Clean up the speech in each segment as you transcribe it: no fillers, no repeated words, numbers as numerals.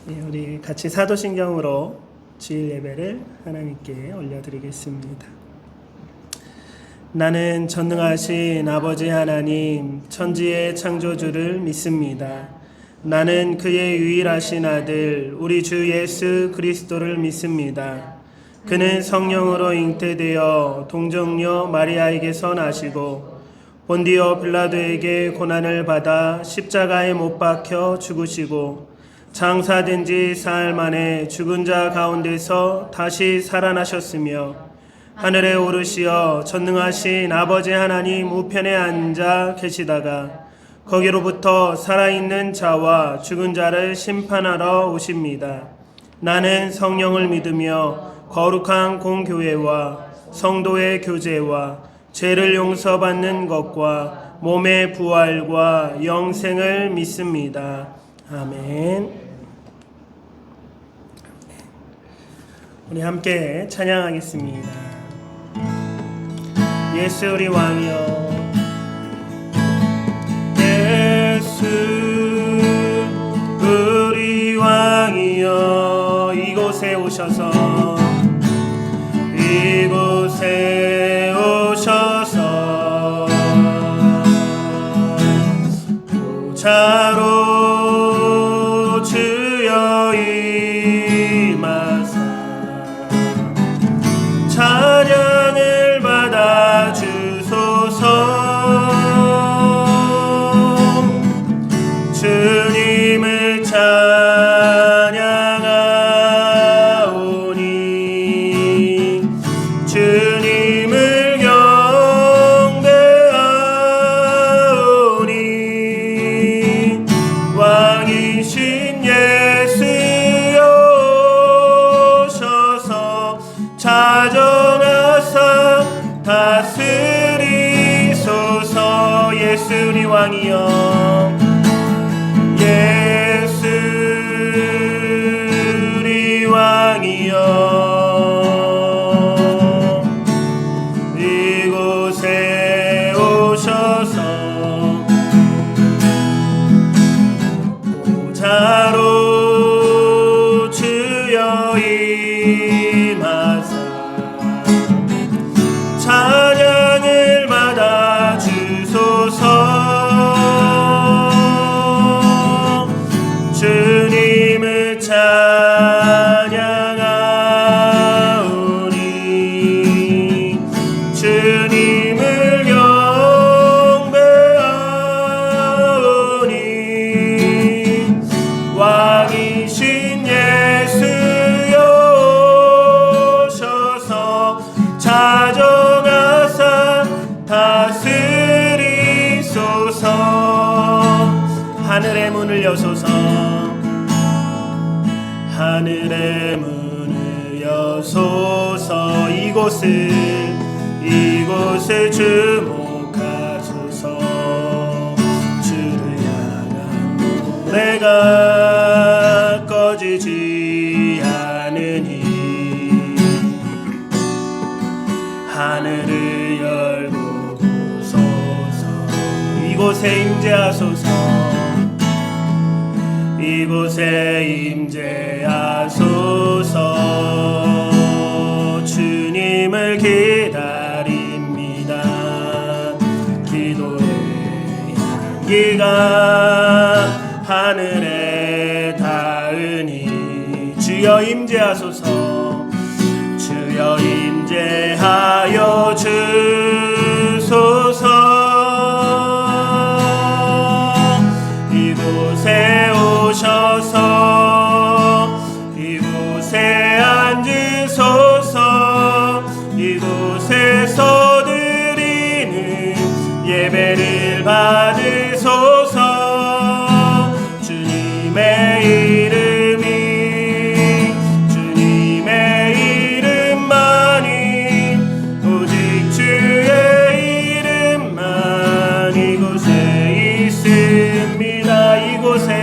우리 같이 사도신경으로 주일 예배를 하나님께 올려드리겠습니다. 나는 전능하신 아버지 하나님, 천지의 창조주를 믿습니다. 나는 그의 유일하신 아들, 우리 주 예수 그리스도를 믿습니다. 그는 성령으로 잉태되어 동정녀 마리아에게서 나시고 본디오 빌라도에게 고난을 받아 십자가에 못 박혀 죽으시고 장사된 지 사흘 만에 죽은 자 가운데서 다시 살아나셨으며 하늘에 오르시어 전능하신 아버지 하나님 우편에 앉아 계시다가 거기로부터 살아있는 자와 죽은 자를 심판하러 오십니다. 나는 성령을 믿으며 거룩한 공교회와 성도의 교제와 죄를 용서받는 것과 몸의 부활과 영생을 믿습니다. 아멘. 우리 함께 찬양하겠습니다. 예수 우리 왕이여, 예수 우리 왕이여, 이곳에 오셔서 이곳에 오셔서 보좌로 주여 임하사 찬양을 받아 주소서. 주님을 찬양하오니 주님을 경배하오니 왕이신 예수여 오셔서 찾아나사 다스리소서. 예수 우리 왕이여, 예수 우리 왕이여, 이곳에 오셔서 보좌로 주여 임하사 찬양을 받아 주소서. 주님을 찬양하오니 주님을 경배하오니 왕이신 예수여 오셔서 찾아가사 다스리소서. 하늘의 문을 여소서, 하늘의 문을 여소서. 이곳을 주목하소서. 주를 향한 노래가 꺼지지 않으니 하늘을 열고 보소서. 이곳에 임재하소서. 이곳에 임재하소서. 주님을 기다립니다. 기도의 향기가 하늘에 닿으니 주여 임재하소서. 주여 임재하여 주소서. 이곳에 오셔서 이곳에 앉으소서. 이곳에서 드리는 예배를 받으소서. 주님의 이름만이 오직 주의 이름만 이곳에 있습니다. 이곳에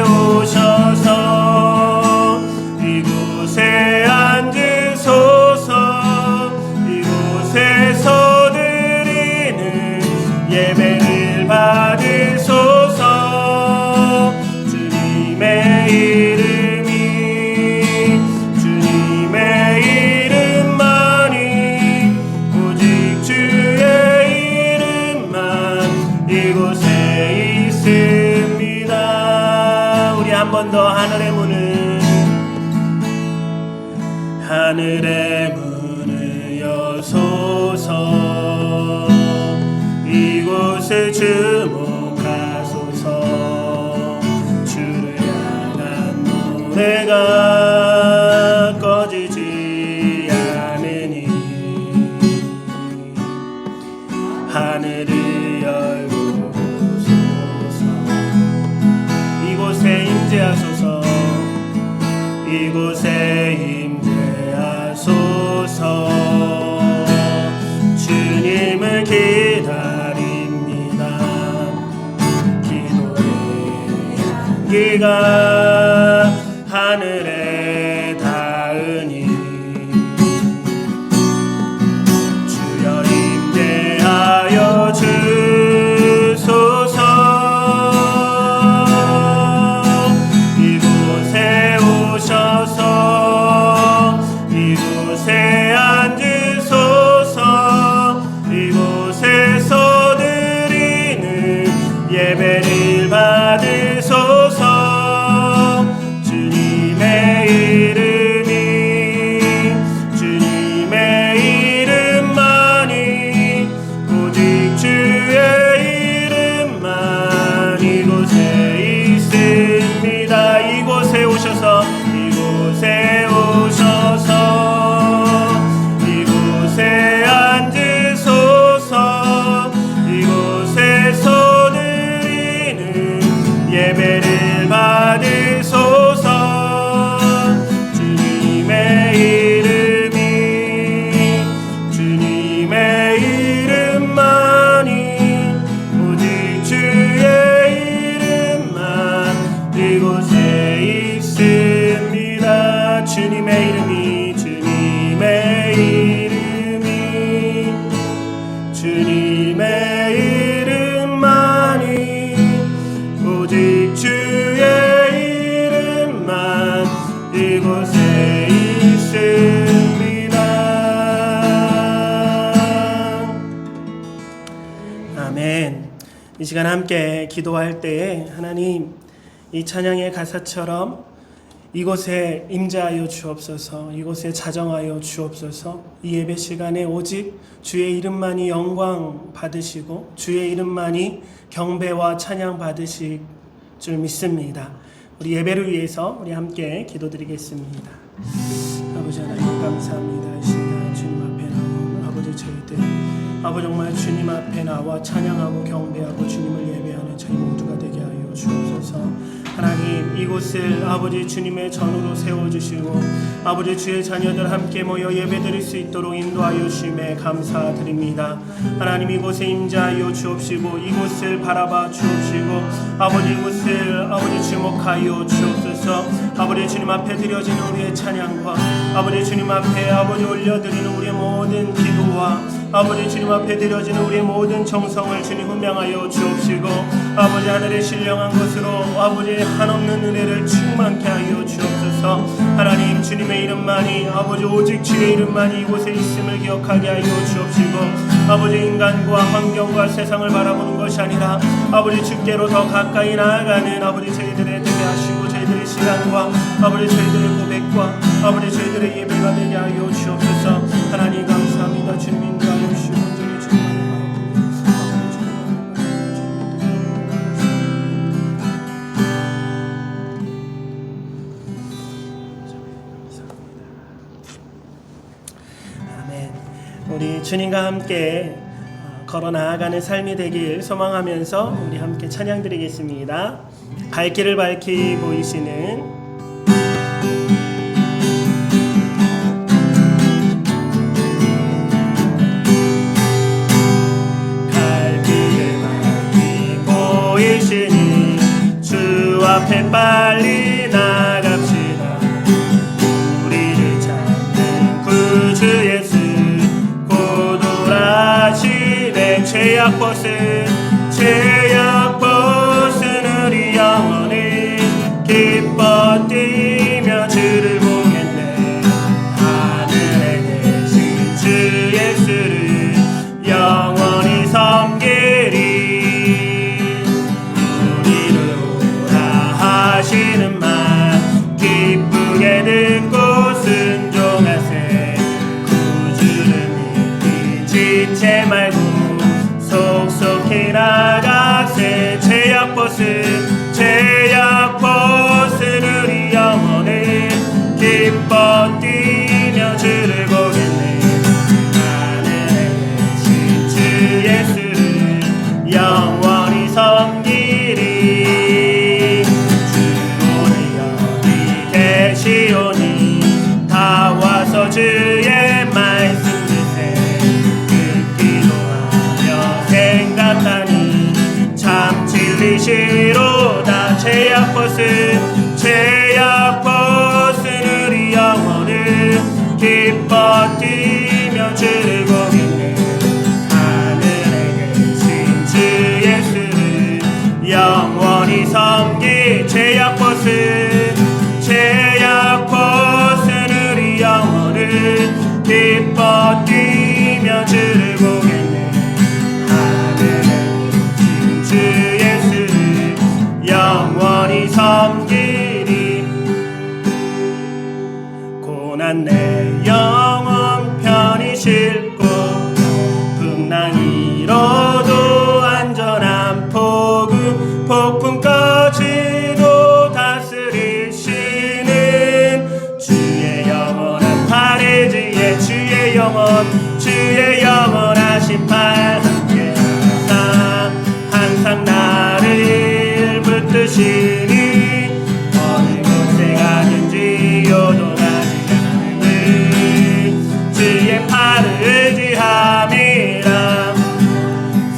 오셔서 이곳에 앉으소서. 이곳에서 드리는 예배를 받으소서. 주님의 한 번 더 하늘의 문을 여소서. 이곳을 주목하소서. 주를 향한 노래가 꺼지지 않으니 하늘을 열고 보소서. 이곳에 임재하소서. 이곳에 임재하소서. 주님을 기다립니다. 기도의 향기가 하늘에 닿으니 주여 임재하여 주소서. 이곳에 오셔서 이곳에 앉으소서. 이곳에서 드리는 예배를 받으소서. 주님의 이름이 주님의 이름만이 오직 주의 이름만 이곳에 있습니다. 이곳에 오셔서 이곳에 오셔서 이곳에 앉으소서. 이곳에서 드리는 예배를 받으소서. 주님의 이름이 주님의 이름만이 오직 주의 이름만 이곳에 있습니다. 주님의 이름이 주님의 이름이 주님의 이름만이 오직 주의 이름만 이곳에 있습니다. 아멘. 이 시간 함께 기도할 때에 하나님 이 찬양의 가사처럼 이곳에 임재하여 주옵소서. 이곳에 자정하여 주옵소서. 이 예배 시간에 오직 주의 이름만이 영광 받으시고 주의 이름만이 경배와 찬양 받으실 줄 믿습니다. 우리 예배를 위해서 우리 함께 기도드리겠습니다. 아버지 하나님 감사합니다. 이 시간 주님 앞에 나온 아버지 저희들 아버지 정말 주님 앞에 나와 찬양하고 경배하고 주님을 예배하는 저희 모두가 되게 하여 주옵소서. 하나님 이곳을 아버지 주님의 전으로 세워주시고 아버지 주의 자녀들 함께 모여 예배드릴 수 있도록 인도하여 주심에 감사드립니다. 하나님 이곳에 임재하여 주옵시고 이곳을 바라봐 주옵시고 아버지 이곳을 아버지 주목하여 주옵소서. 아버지 주님 앞에 드려지는 우리의 찬양과 아버지 주님 앞에 아버지 올려드리는 우리의 모든 기도와 아버지 주님 앞에 드려지는 우리의 모든 정성을 주님 흠명하여 주옵시고 아버지 하늘에 신령한 것으로 아버지 한없는 은혜를 충만케 하여 주옵소서. 하나님 주님의 이름만이 아버지 오직 주의 이름만이 이곳에 있음을 기억하게 하여 주옵시고 아버지 인간과 환경과 세상을 바라보는 것이 아니라 아버지 주께로 더 가까이 나아가는 아버지 저희들의 되게 하시고 저희들의 시간과 아버지 저희들의 고백과 아버지 저희들의 예배가 되게 하여 주옵소서. 하나님 감사합니다. 주님 인도하여 주시고 온전히 주님을 아멘. 우리 주님과 함께 걸어 나아가는 삶이 되길 소망하면서 우리 함께 찬양 드리겠습니다. 갈 길을 밝히 보이시는 주 앞에 빨리 나갑시다. 우리를 찾는 구주 예수 고돌하시네. 죄악 벗은 우리 영혼이 기뻐 뛰며 주를 보겠네. 하늘에 계신 주 예수를 영원히 섬기리. 하시는 말 영원히 섬기리. 주오늘 여기 계시오니 다 와서 주의 말씀 듣세. 듣기도 하며 생각하니 참 진리시로다. 죄악 벗은 우리 영혼을 기뻐 뛰며 주를 고백해. 하늘에 계신 주 예수를 영원히 섬기. 죄악 벗은 우리 영혼을 기뻐 뛰며 주를 고백해. 하늘에 계신 주 예수를 영원히 섬기리. 고난 내 영혼 편히 싣고 풍랑 이뤄도 안전한 폭풍까지도 다스리시는 주의 영원한 팔의지에 주의 영원하신 팔 함께하사 항상 나를 붙드시니 어느 곳에 가든지 요동하지 않는 주의 팔을 의지함이라.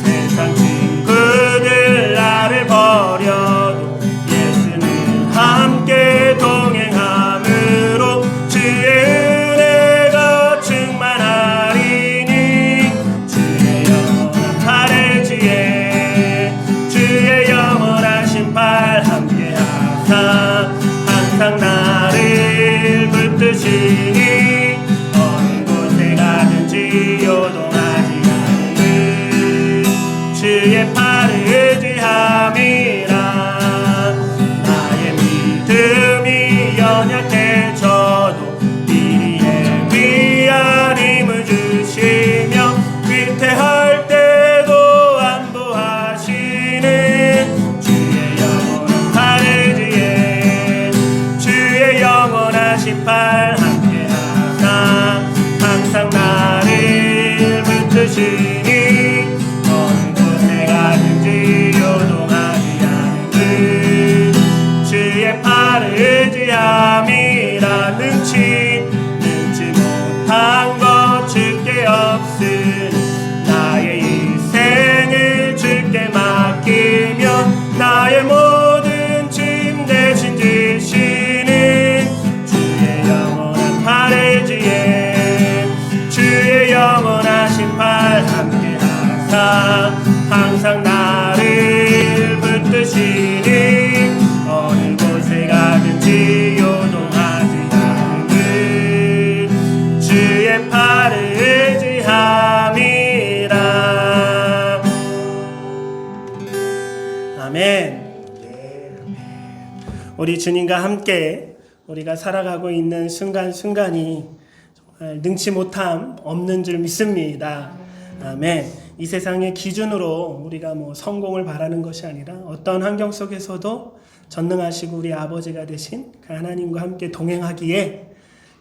세상 친구들 나를 버려도 예수는 함께 동행함으로 주의 은혜가 충만하리니. 주의 영원한 팔 의지에 주의 영원하신 팔 함께하사 항상 나를 붙드시니 어느 곳에 가든지 요동하지 않는 주의 팔을 의지함이라. 나의 믿음이 연약해져도 미리에 위한 힘을 주시며 위태할 때도 안보하시는 주의 영원한 팔 의지에 주의 영원하신 팔 함께하사 항상 나를 붙드시니 어느 곳에 가든지 요동하지 않는 주의 팔을 의지함이라. 능치 못한 것 주께 없으니 나의 인생을 주께 맡기며 나의 모든 짐 대신 지시는 주의 영원한 팔 의지에 주의 영원하신 팔 함께하사 항상 나를 붙드시니 어느 곳에 가든지 요동하지 않는 주의 팔을 의지함이라. 아멘. 우리 주님과 함께 우리가 살아가고 있는 순간순간이 정말 능치 못함 없는 줄 믿습니다. 아멘. 이 세상의 기준으로 우리가 성공을 바라는 것이 아니라 어떤 환경 속에서도 전능하시고 우리 아버지가 되신 그 하나님과 함께 동행하기에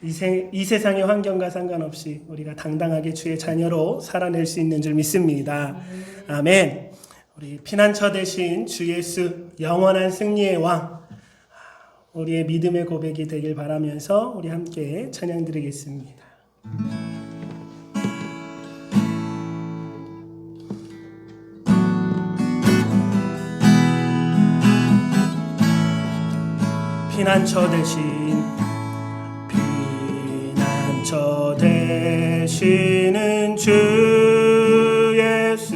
이 세상의 환경과 상관없이 우리가 당당하게 주의 자녀로 살아낼 수 있는 줄 믿습니다. 아멘. 우리 피난처 되신 주 예수 영원한 승리의 왕, 우리의 믿음의 고백이 되길 바라면서 우리 함께 찬양 드리겠습니다. 피난처 되시는 주 예수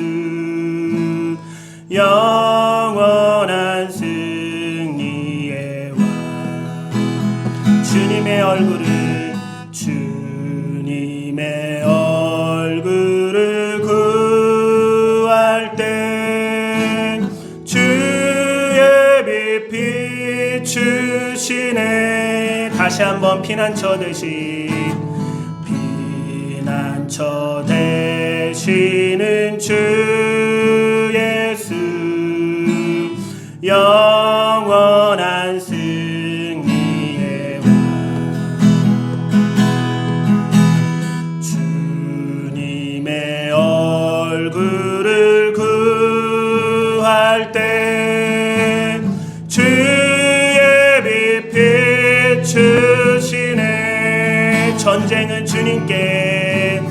영원한 승리의 왕. 주님의 얼굴을 구할 때 주의 빛 비추시네. 다시 한번 피난처 되시는 주 예수 영원한 승리의 왕. 주님의 얼굴을 구할 때 주의 빛 비추시네. 전쟁은 주님께,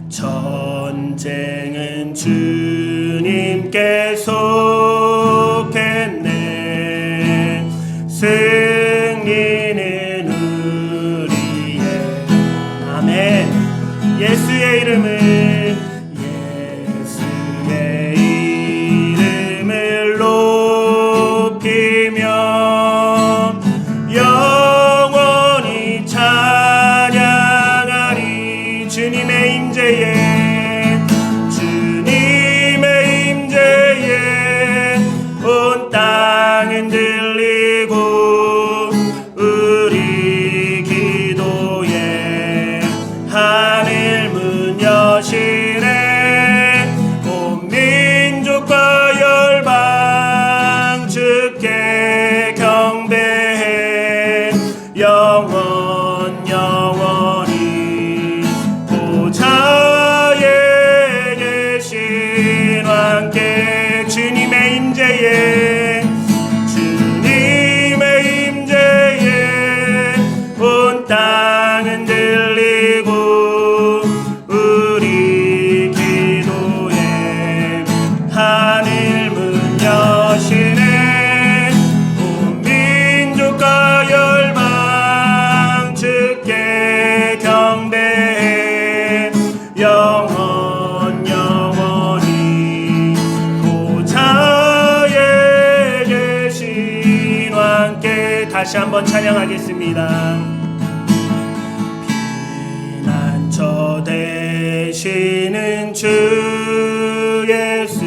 전쟁은 주님께 속했네. 승리는 우리의. 아멘. 예수의 이름을, 예수의 이름을 높이며 영원히 찬양하리. 주님의 임재에, 주님의 임재에 온 땅은 들리고 우리 기도에 하늘 문 여시네. 온 민족과 열방 주께 경배해. 영원히 보좌에 계신 왕께. 주님의 임재에, 주님의 임재에 온 땅은 들리고 우리 기도에 하늘 문 여시네. 온 민족과 열방 주께 경배해. 영원히 보좌에 계신 왕께. 다시 한번 찬양하겠습니다. 피난처 되시는 주 예수,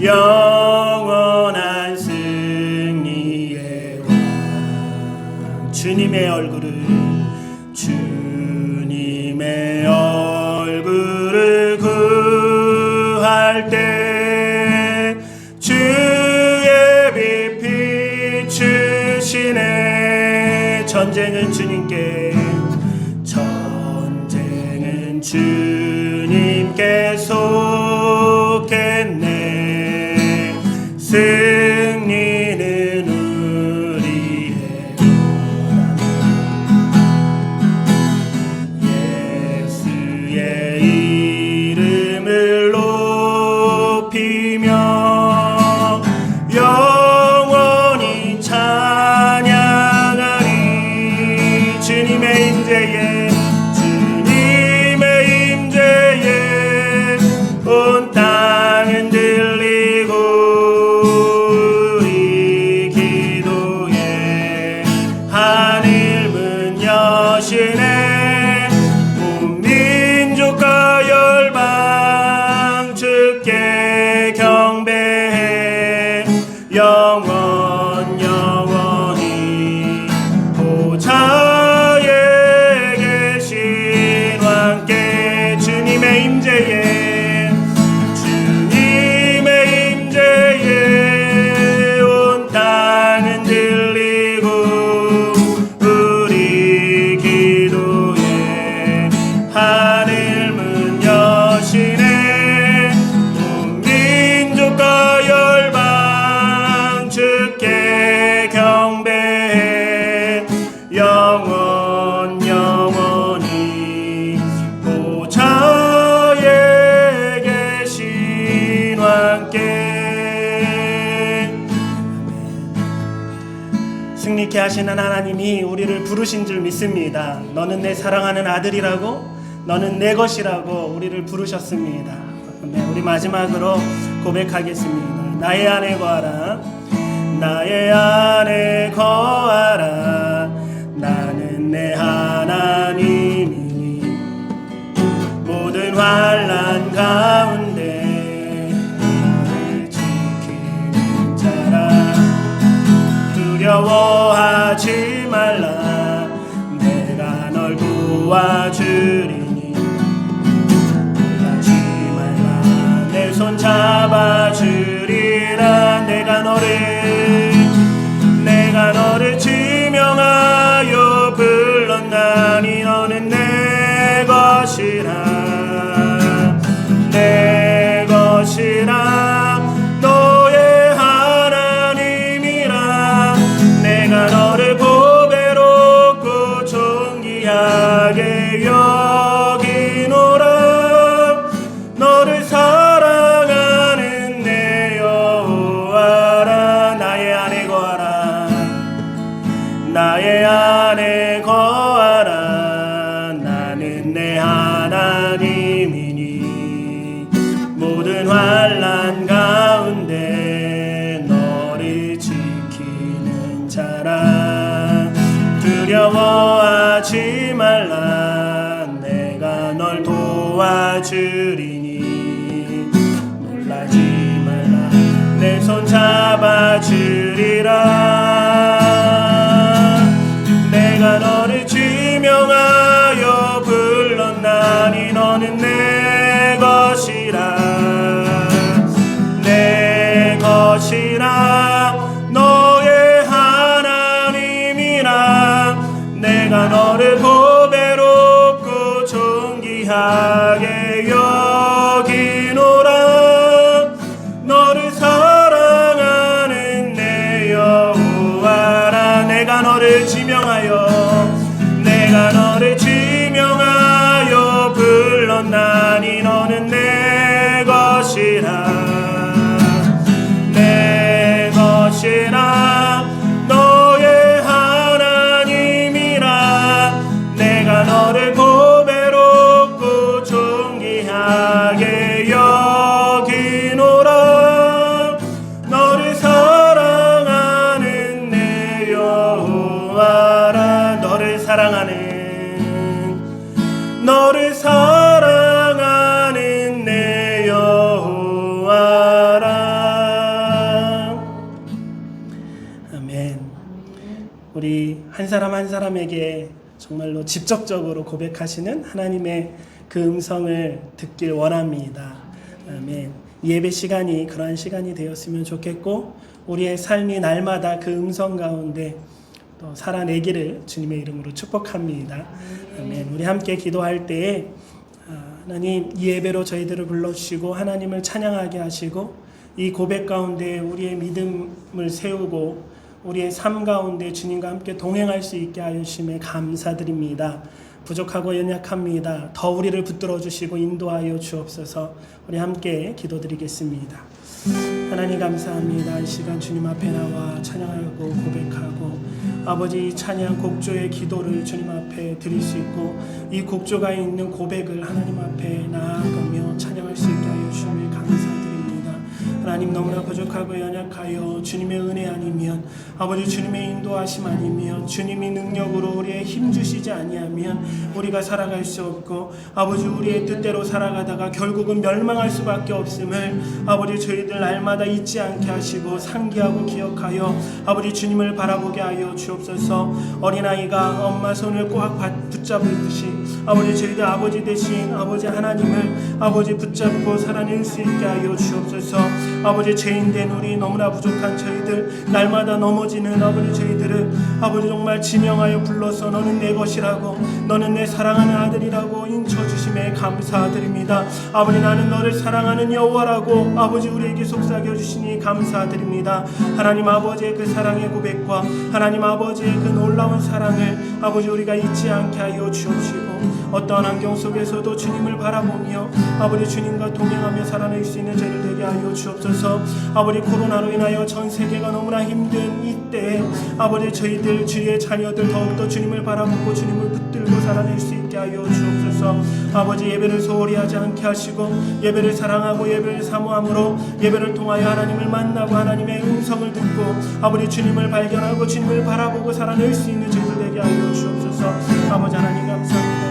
영원한 승리의 왕. 주님의 얼굴을, 주님의 얼굴을 구할 때 주의 빛 비추시네. 전쟁은 주님께, 전쟁은 주님께 속했네. 승리는 우리의. 예수의 이름을 높이며 영원히 찬양하리. 주님의 임재에, 주님의 임재에 온 땅은 들리고 우리 기도에 하늘 문 여시네. 온 민족과 열방 주께 경배해. 영원히 보좌에 계신 왕께. 주님의 임재에, 주님의 임재에 온 땅은 들리고 우리 기도에 하늘 문 여시네. 온 민족과 열방 주께 경배해. 영원히 보좌에 계신 왕께. 승리케 하시는 하나님이 우리를 부르신 줄 믿습니다. 너는 내 사랑하는 아들이라고, 너는 내 것이라고 우리를 부르셨습니다. 네, 우리 마지막으로 고백하겠습니다. 나의 안에 거하라, 나의 안에 거하라. 나는 내 하나님이니 모든 환난 가운데 나를 지키는 자라. 두려워하지 말라, 내가 널 도와주리니. 놀라지 말라, 내 손 잡아주리라. 내가 너를 지명하여 불렀나니 너는 내 것이라, 내 것이라. 손 잡아주리라. 내가 너를 지명하여 불렀나니 너는 내 것이라. 내 것이라 너의 하나님이라. 내가 너를 보배롭고 존귀하게 여기노라. 너를 사랑하는 내 여호와라. 내가 너를 지명하여 불렀나니 너는 내 것이라. 내 것이라 너의 하나님이라. 내가 너를 보배롭고 존귀하게 여기노라. 너를 사랑하는 내 여호와라. 너를 사랑하는 내 여호와라. 아멘. 우리 한 사람 한 사람에게 정말로 직접적으로 고백하시는 하나님의 그 음성을 듣길 원합니다. 아멘. 예배 시간이 그러한 시간이 되었으면 좋겠고, 우리의 삶이 날마다 그 음성 가운데 또 살아내기를 주님의 이름으로 축복합니다. 아멘. 우리 함께 기도할 때에 하나님, 이 예배로 저희들을 불러주시고 하나님을 찬양하게 하시고, 이 고백 가운데 우리의 믿음을 세우고 우리의 삶 가운데 주님과 함께 동행할 수 있게 하여 주심에 감사드립니다. 부족하고 연약합니다. 더 우리를 붙들어 주시고 인도하여 주옵소서. 우리 함께 기도드리겠습니다. 하나님 감사합니다. 이 시간 주님 앞에 나와 찬양하고 고백하고, 아버지 이 찬양 곡조의 기도를 주님 앞에 드릴 수 있고, 이 곡조가 있는 고백을 하나님 앞에 나아가며 찬양할 수 있게 하여 주심에 감사드립니다. 하나님, 너무나 부족하고 연약하여 주님의 은혜 아니면, 아버지 주님의 인도하심 아니면, 주님이 능력으로 우리의 힘주시지 아니하면 우리가 살아갈 수 없고, 아버지 우리의 뜻대로 살아가다가 결국은 멸망할 수밖에 없음을 아버지 저희들 날마다 잊지 않게 하시고 상기하고 기억하여 아버지 주님을 바라보게 하여 주옵소서. 어린아이가 엄마 손을 꽉 붙잡듯이 아버지 저희들 아버지 되신 아버지 하나님을 아버지 붙잡고 살아낼 수 있게 하여 주옵소서. 아버지 죄인된 우리, 너무나 부족한 저희들, 날마다 넘어지는 아버지 저희들을 아버지 정말 지명하여 불러서 너는 내 것이라고, 너는 내 사랑하는 아들이라고 인쳐주심에 감사드립니다. 아버지 나는 너를 사랑하는 여호와라고 아버지 우리에게 속삭여 주시니 감사드립니다. 하나님 아버지의 그 사랑의 고백과 하나님 아버지의 그 놀라운 사랑을 아버지 우리가 잊지 않게 하여 주옵시고, 어떠한 환경 속에서도 주님을 바라보며 아버지 주님과 동행하며 살아낼 수 있는 저희들 되게 하여 주옵소서. 아버지 코로나로 인하여 전 세계가 너무나 힘든 이때에 아버지 저희들 주의 자녀들 더욱더 주님을 바라보고 주님을 붙들고 살아낼 수 있게 하여 주옵소서. 아버지 예배를 소홀히 하지 않게 하시고, 예배를 사랑하고 예배를 사모함으로 예배를 통하여 하나님을 만나고 하나님의 음성을 듣고 아버지 주님을 발견하고 주님을 바라보고 살아낼 수 있는 저희들 되게 하여 주옵소서. 아버지 하나님 감사합니다.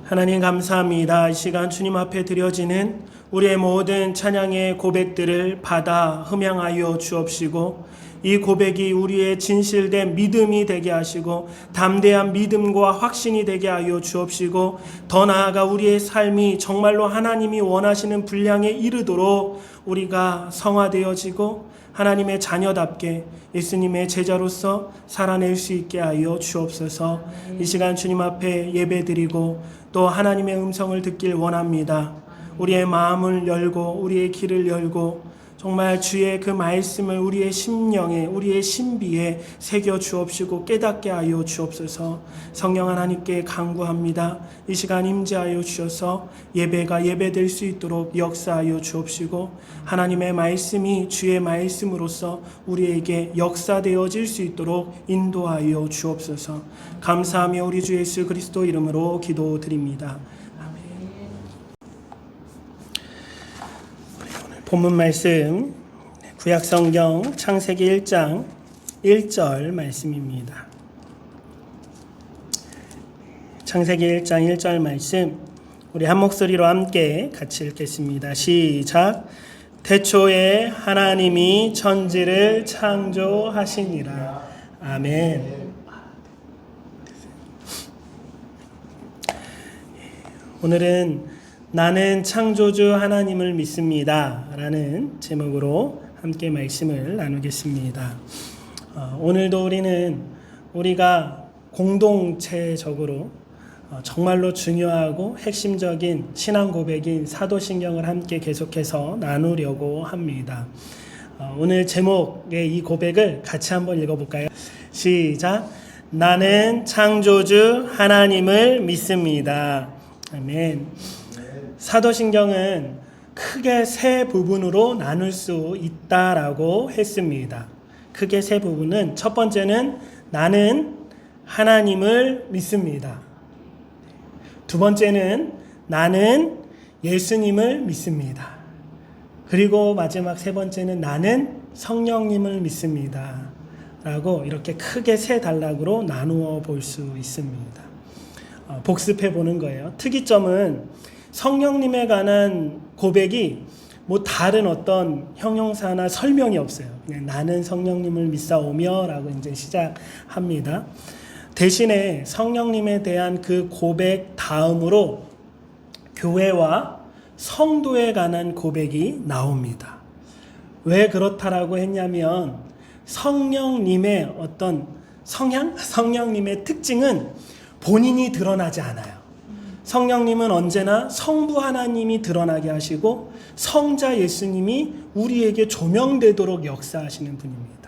하나님 감사합니다. 이 시간 주님 앞에 드려지는 우리의 모든 찬양의 고백들을 받아 흠양하여 주옵시고, 이 고백이 우리의 진실된 믿음이 되게 하시고 담대한 믿음과 확신이 되게 하여 주옵시고, 더 나아가 우리의 삶이 정말로 하나님이 원하시는 분량에 이르도록 우리가 성화되어지고 하나님의 자녀답게 예수님의 제자로서 살아낼 수 있게 하여 주옵소서. 이 시간 주님 앞에 예배드리고 또 하나님의 음성을 듣길 원합니다. 우리의 마음을 열고 우리의 길을 열고 정말 주의 그 말씀을 우리의 심령에 우리의 신비에 새겨 주옵시고 깨닫게 하여 주옵소서. 성령 하나님께 간구합니다. 이 시간 임재하여 주셔서 예배가 예배될 수 있도록 역사하여 주옵시고, 하나님의 말씀이 주의 말씀으로서 우리에게 역사되어질 수 있도록 인도하여 주옵소서. 감사하며 우리 주 예수 그리스도 이름으로 기도드립니다. 본문 말씀 구약성경 창세기 1장 1절 말씀입니다. 창세기 1장 1절 말씀 우리 한 목소리로 함께 같이 읽겠습니다. 시작. 태초에 하나님이 천지를 창조하시니라. 아멘. 오늘은 나는 창조주 하나님을 믿습니다 라는 제목으로 함께 말씀을 나누겠습니다. 오늘도 우리가 공동체적으로 정말로 중요하고 핵심적인 신앙 고백인 사도신경을 함께 계속해서 나누려고 합니다. 오늘 제목의 이 고백을 같이 한번 읽어볼까요? 시작. 나는 창조주 하나님을 믿습니다. 아멘. 사도신경은 크게 세 부분으로 나눌 수 있다라고 했습니다. 크게 세 부분은 첫 번째는 나는 하나님을 믿습니다. 두 번째는 나는 예수님을 믿습니다. 그리고 마지막 세 번째는 나는 성령님을 믿습니다. 라고 이렇게 크게 세 단락으로 나누어 볼 수 있습니다. 복습해 보는 거예요. 특이점은 성령님에 관한 고백이 다른 어떤 형용사나 설명이 없어요. 그냥 나는 성령님을 믿사오며 라고 이제 시작합니다. 대신에 성령님에 대한 그 고백 다음으로 교회와 성도에 관한 고백이 나옵니다. 왜 그렇다라고 했냐면 성령님의 어떤 성령님의 특징은 본인이 드러나지 않아요. 성령님은 언제나 성부 하나님이 드러나게 하시고 성자 예수님이 우리에게 조명되도록 역사하시는 분입니다.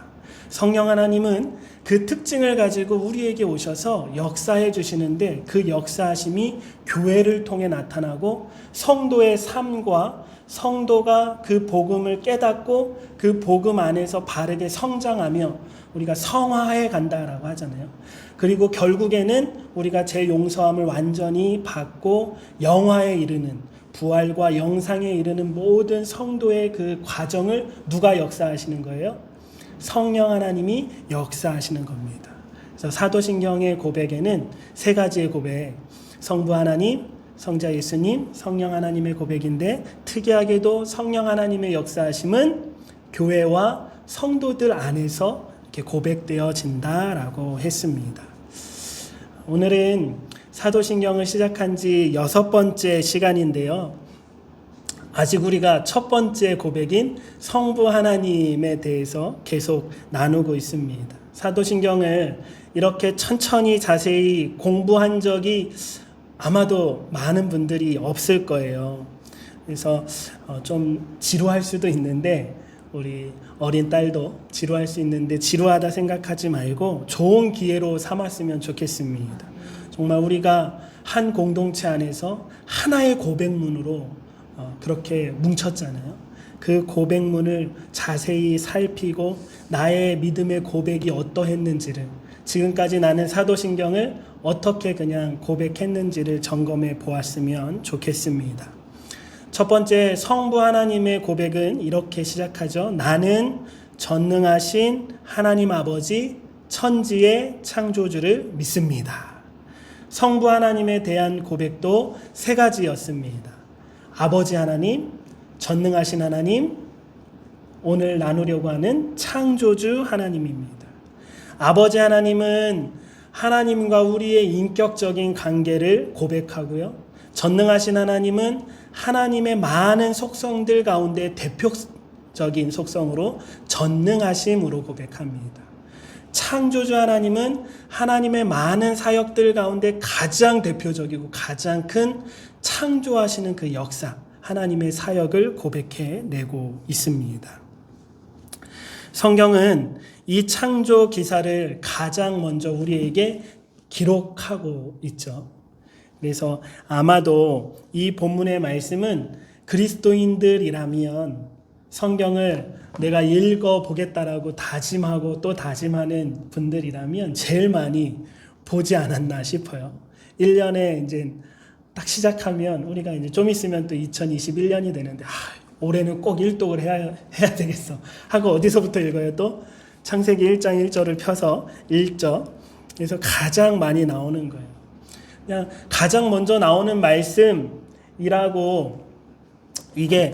성령 하나님은 그 특징을 가지고 우리에게 오셔서 역사해 주시는데 그 역사하심이 교회를 통해 나타나고 성도의 삶과 성도가 그 복음을 깨닫고 그 복음 안에서 바르게 성장하며 우리가 성화해 간다라고 하잖아요. 그리고 결국에는 우리가 재용서함을 완전히 받고 영화에 이르는 부활과 영상에 이르는 모든 성도의 그 과정을 누가 역사하시는 거예요? 성령 하나님이 역사하시는 겁니다. 그래서 사도신경의 고백에는 세 가지의 고백, 성부 하나님, 성자 예수님, 성령 하나님의 고백인데 특이하게도 성령 하나님의 역사하심은 교회와 성도들 안에서 이렇게 고백되어진다라고 했습니다. 오늘은 사도신경을 시작한 지 6번째 시간인데요. 아직 우리가 첫 번째 고백인 성부 하나님에 대해서 계속 나누고 있습니다. 사도신경을 이렇게 천천히 자세히 공부한 적이 아마도 많은 분들이 없을 거예요. 그래서 좀 지루할 수도 있는데 우리 어린 딸도 지루할 수 있는데 지루하다 생각하지 말고 좋은 기회로 삼았으면 좋겠습니다. 정말 우리가 한 공동체 안에서 하나의 고백문으로 그렇게 뭉쳤잖아요. 그 고백문을 자세히 살피고 나의 믿음의 고백이 어떠했는지를 지금까지 나는 사도신경을 어떻게 그냥 고백했는지를 점검해 보았으면 좋겠습니다. 첫 번째 성부 하나님의 고백은 이렇게 시작하죠. 나는 전능하신 하나님 아버지 천지의 창조주를 믿습니다. 성부 하나님에 대한 고백도 세 가지였습니다. 아버지 하나님, 전능하신 하나님, 오늘 나누려고 하는 창조주 하나님입니다. 아버지 하나님은 하나님과 우리의 인격적인 관계를 고백하고요. 전능하신 하나님은 하나님의 많은 속성들 가운데 대표적인 속성으로 전능하심으로 고백합니다. 창조주 하나님은 하나님의 많은 사역들 가운데 가장 대표적이고 가장 큰 창조하시는 그 역사, 하나님의 사역을 고백해내고 있습니다. 성경은 이 창조 기사를 가장 먼저 우리에게 기록하고 있죠. 그래서 아마도 이 본문의 말씀은 그리스도인들이라면 성경을 내가 읽어보겠다라고 다짐하고 또 다짐하는 분들이라면 제일 많이 보지 않았나 싶어요. 1년에 이제 딱 시작하면 우리가 이제 좀 있으면 또 2021년이 되는데 올해는 꼭 일독을 해야 되겠어 하고 어디서부터 읽어요? 또 창세기 1장 1절을 펴서 읽죠. 그래서 가장 많이 나오는 거예요. 그냥 가장 먼저 나오는 말씀이라고 이게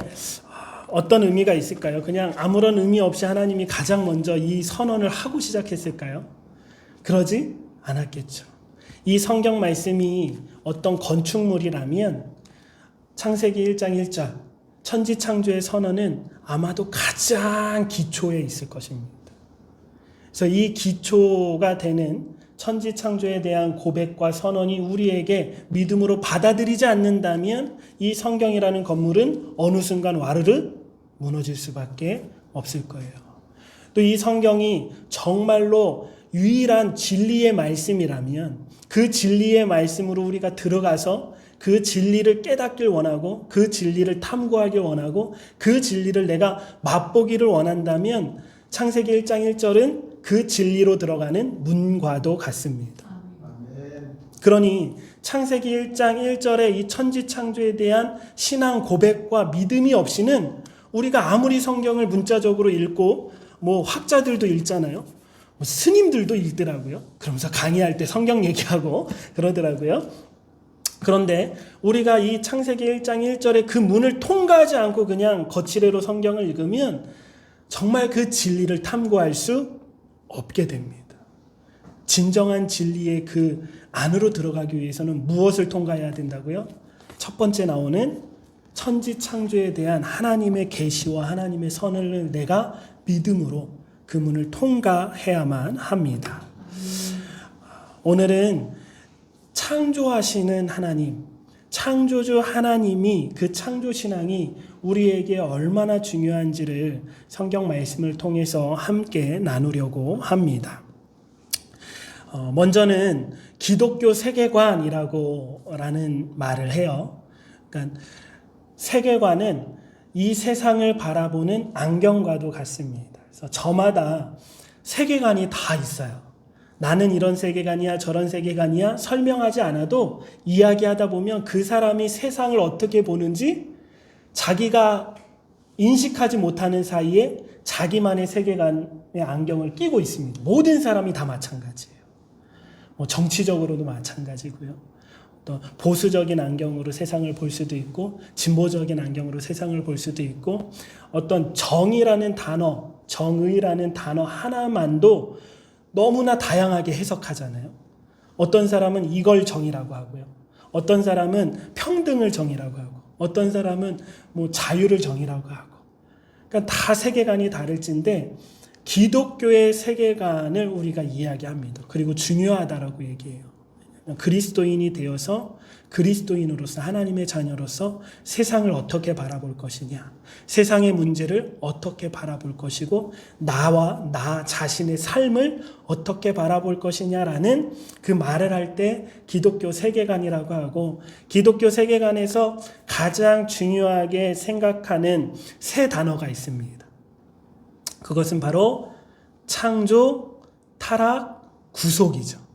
어떤 의미가 있을까요? 그냥 아무런 의미 없이 하나님이 가장 먼저 이 선언을 하고 시작했을까요? 그러지 않았겠죠. 이 성경 말씀이 어떤 건축물이라면 창세기 1장 1절 천지창조의 선언은 아마도 가장 기초에 있을 것입니다. 그래서 이 기초가 되는 천지창조에 대한 고백과 선언이 우리에게 믿음으로 받아들이지 않는다면 이 성경이라는 건물은 어느 순간 와르르 무너질 수밖에 없을 거예요. 또 이 성경이 정말로 유일한 진리의 말씀이라면 그 진리의 말씀으로 우리가 들어가서 그 진리를 깨닫길 원하고 그 진리를 탐구하길 원하고 그 진리를 내가 맛보기를 원한다면 창세기 1장 1절은 그 진리로 들어가는 문과도 같습니다. 그러니 창세기 1장 1절의 이 천지창조에 대한 신앙 고백과 믿음이 없이는 우리가 아무리 성경을 문자적으로 읽고 학자들도 읽잖아요. 스님들도 읽더라고요. 그러면서 강의할 때 성경 얘기하고 그러더라고요. 그런데 우리가 이 창세기 1장 1절의 그 문을 통과하지 않고 그냥 거치대로 성경을 읽으면 정말 그 진리를 탐구할 수 없게 됩니다. 진정한 진리의 그 안으로 들어가기 위해서는 무엇을 통과해야 된다고요? 첫 번째 나오는 천지창조에 대한 하나님의 계시와 하나님의 선언을 내가 믿음으로 그 문을 통과해야만 합니다. 오늘은 창조하시는 하나님, 창조주 하나님이 그 창조신앙이 우리에게 얼마나 중요한지를 성경 말씀을 통해서 함께 나누려고 합니다. 먼저는 기독교 세계관이라는 말을 해요. 그러니까 세계관은 이 세상을 바라보는 안경과도 같습니다. 그래서 저마다 세계관이 다 있어요. 나는 이런 세계관이야 저런 세계관이야 설명하지 않아도 이야기하다 보면 그 사람이 세상을 어떻게 보는지 자기가 인식하지 못하는 사이에 자기만의 세계관의 안경을 끼고 있습니다. 모든 사람이 다 마찬가지예요. 정치적으로도 마찬가지고요. 또 보수적인 안경으로 세상을 볼 수도 있고 진보적인 안경으로 세상을 볼 수도 있고 어떤 정의라는 단어, 정의라는 단어 하나만도 너무나 다양하게 해석하잖아요. 어떤 사람은 이걸 정의라고 하고요. 어떤 사람은 평등을 정의라고 하고 어떤 사람은 자유를 정의라고 하고 그러니까 다 세계관이 다를진데 기독교의 세계관을 우리가 이야기합니다. 그리고 중요하다라고 얘기해요. 그리스도인이 되어서 그리스도인으로서 하나님의 자녀로서 세상을 어떻게 바라볼 것이냐, 세상의 문제를 어떻게 바라볼 것이고 나와 나 자신의 삶을 어떻게 바라볼 것이냐라는 그 말을 할 때 기독교 세계관이라고 하고 기독교 세계관에서 가장 중요하게 생각하는 세 단어가 있습니다. 그것은 바로 창조, 타락, 구속이죠.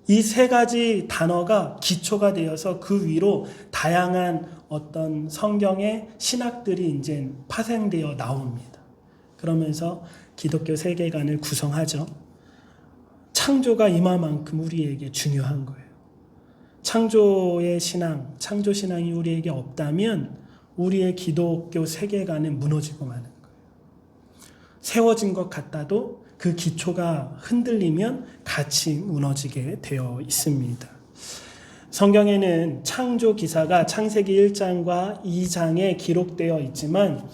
이 세 가지 단어가 기초가 되어서 그 위로 다양한 어떤 성경의 신학들이 이제 파생되어 나옵니다. 그러면서 기독교 세계관을 구성하죠. 창조가 이만큼 우리에게 중요한 거예요. 창조의 신앙, 창조 신앙이 우리에게 없다면 우리의 기독교 세계관은 무너지고 마는 거예요. 세워진 것 같아도 그 기초가 흔들리면 같이 무너지게 되어 있습니다. 성경에는 창조 기사가 창세기 1장과 2장에 기록되어 있지만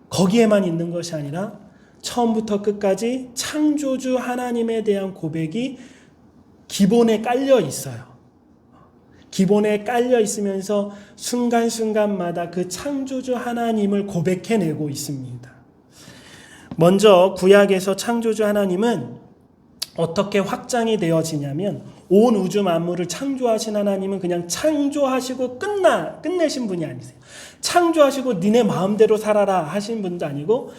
거기에만 있는 것이 아니라 처음부터 끝까지 창조주 하나님에 대한 고백이 기본에 깔려 있어요. 기본에 깔려 있으면서 순간순간마다 그 창조주 하나님을 고백해내고 있습니다. 먼저 구약에서 창조주 하나님은 어떻게 확장이 되어지냐면 온 우주 만물을 창조하신 하나님은 그냥 창조하시고 끝내신 분이 아니세요. 창조하시고 니네 마음대로 살아라 하신 분도 아니고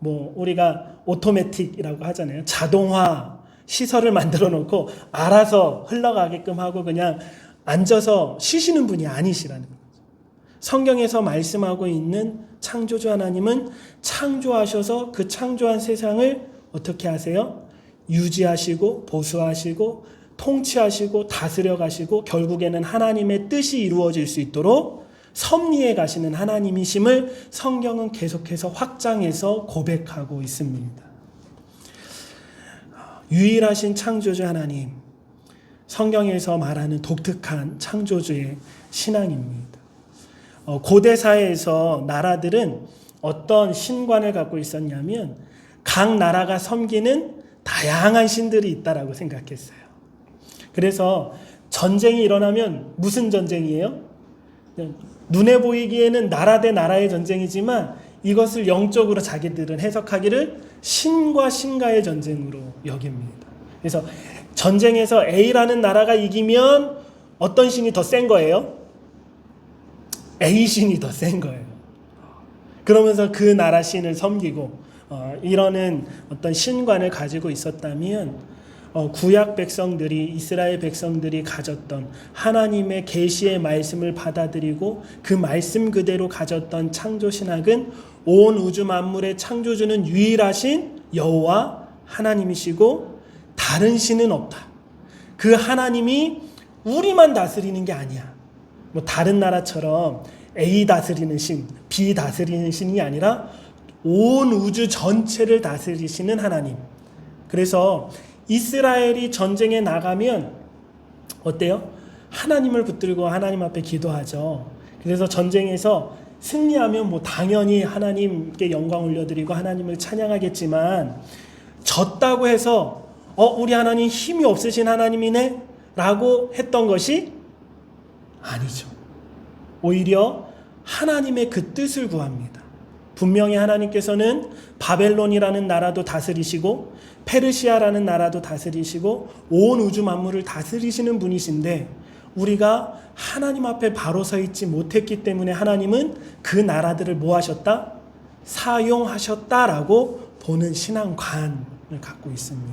우리가 오토매틱이라고 하잖아요. 자동화 시설을 만들어 놓고 알아서 흘러가게끔 하고 그냥 앉아서 쉬시는 분이 아니시라는 거죠. 성경에서 말씀하고 있는 창조주 하나님은 창조하셔서 그 창조한 세상을 어떻게 하세요? 유지하시고 보수하시고 통치하시고 다스려 가시고 결국에는 하나님의 뜻이 이루어질 수 있도록 섭리해 가시는 하나님이심을 성경은 계속해서 확장해서 고백하고 있습니다. 유일하신 창조주 하나님, 성경에서 말하는 독특한 창조주의 신앙입니다. 고대 사회에서 나라들은 어떤 신관을 갖고 있었냐면 각 나라가 섬기는 다양한 신들이 있다라고 생각했어요. 그래서 전쟁이 일어나면 무슨 전쟁이에요? 눈에 보이기에는 나라 대 나라의 전쟁이지만 이것을 영적으로 자기들은 해석하기를 신과 신과의 전쟁으로 여깁니다. 그래서 전쟁에서 A라는 나라가 이기면 어떤 신이 더 센 거예요? A 신이 더 센 거예요. 그러면서 그 나라 신을 섬기고 이러는 어떤 신관을 가지고 있었다면 구약 백성들이 이스라엘 백성들이 가졌던 하나님의 계시의 말씀을 받아들이고 그 말씀 그대로 가졌던 창조 신학은 온 우주 만물의 창조주는 유일하신 여호와 하나님이시고 다른 신은 없다. 그 하나님이 우리만 다스리는 게 아니야. 뭐 다른 나라처럼 A 다스리는 신, B 다스리는 신이 아니라 온 우주 전체를 다스리시는 하나님. 그래서 이스라엘이 전쟁에 나가면 어때요? 하나님을 붙들고 하나님 앞에 기도하죠. 그래서 전쟁에서 승리하면 뭐 당연히 하나님께 영광 올려드리고 하나님을 찬양하겠지만 졌다고 해서 우리 하나님 힘이 없으신 하나님이네 라고 했던 것이 아니죠. 오히려 하나님의 그 뜻을 구합니다. 분명히 하나님께서는 바벨론이라는 나라도 다스리시고 페르시아라는 나라도 다스리시고 온 우주 만물을 다스리시는 분이신데 우리가 하나님 앞에 바로 서 있지 못했기 때문에 하나님은 그 나라들을 뭐 하셨다? 사용하셨다라고 보는 신앙관을 갖고 있습니다.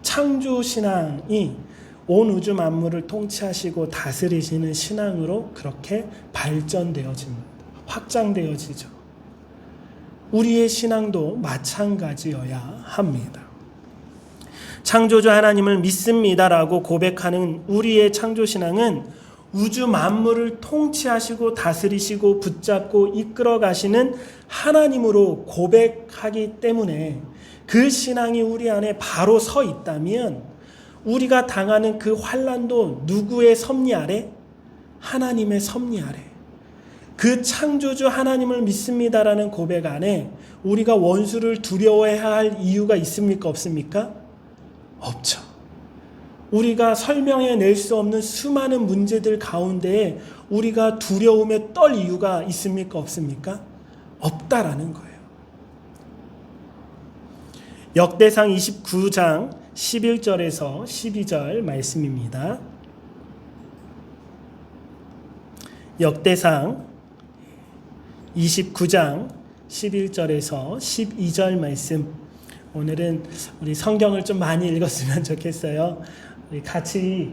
창조 신앙이 온 우주 만물을 통치하시고 다스리시는 신앙으로 그렇게 발전되어집니다. 확장되어지죠. 우리의 신앙도 마찬가지여야 합니다. 창조주 하나님을 믿습니다라고 고백하는 우리의 창조신앙은 우주 만물을 통치하시고 다스리시고 붙잡고 이끌어 가시는 하나님으로 고백하기 때문에 그 신앙이 우리 안에 바로 서 있다면 우리가 당하는 그 환난도 누구의 섭리 아래? 하나님의 섭리 아래. 그 창조주 하나님을 믿습니다라는 고백 안에 우리가 원수를 두려워해야 할 이유가 있습니까? 없습니까? 없죠. 우리가 설명해낼 수 없는 수많은 문제들 가운데 우리가 두려움에 떨 이유가 있습니까? 없습니까? 없다라는 거예요. 역대상 29장 11절에서 12절 말씀입니다. 역대상 29장 11절에서 12절 말씀. 오늘은 우리 성경을 좀 많이 읽었으면 좋겠어요. 우리 같이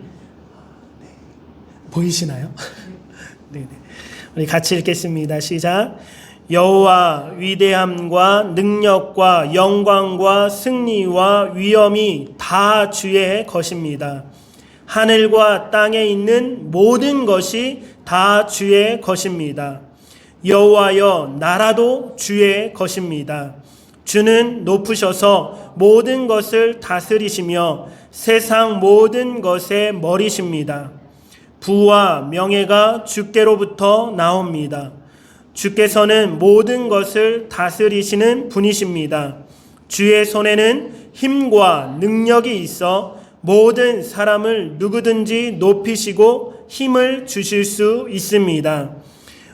보이시나요? 네네. 우리 같이 읽겠습니다. 시작. 여호와 위대함과 능력과 영광과 승리와 위엄이 다 주의 것입니다. 하늘과 땅에 있는 모든 것이 다 주의 것입니다. 여호와여 나라도 주의 것입니다. 주는 높으셔서 모든 것을 다스리시며 세상 모든 것의 머리십니다. 부와 명예가 주께로부터 나옵니다. 주께서는 모든 것을 다스리시는 분이십니다. 주의 손에는 힘과 능력이 있어 모든 사람을 누구든지 높이시고 힘을 주실 수 있습니다.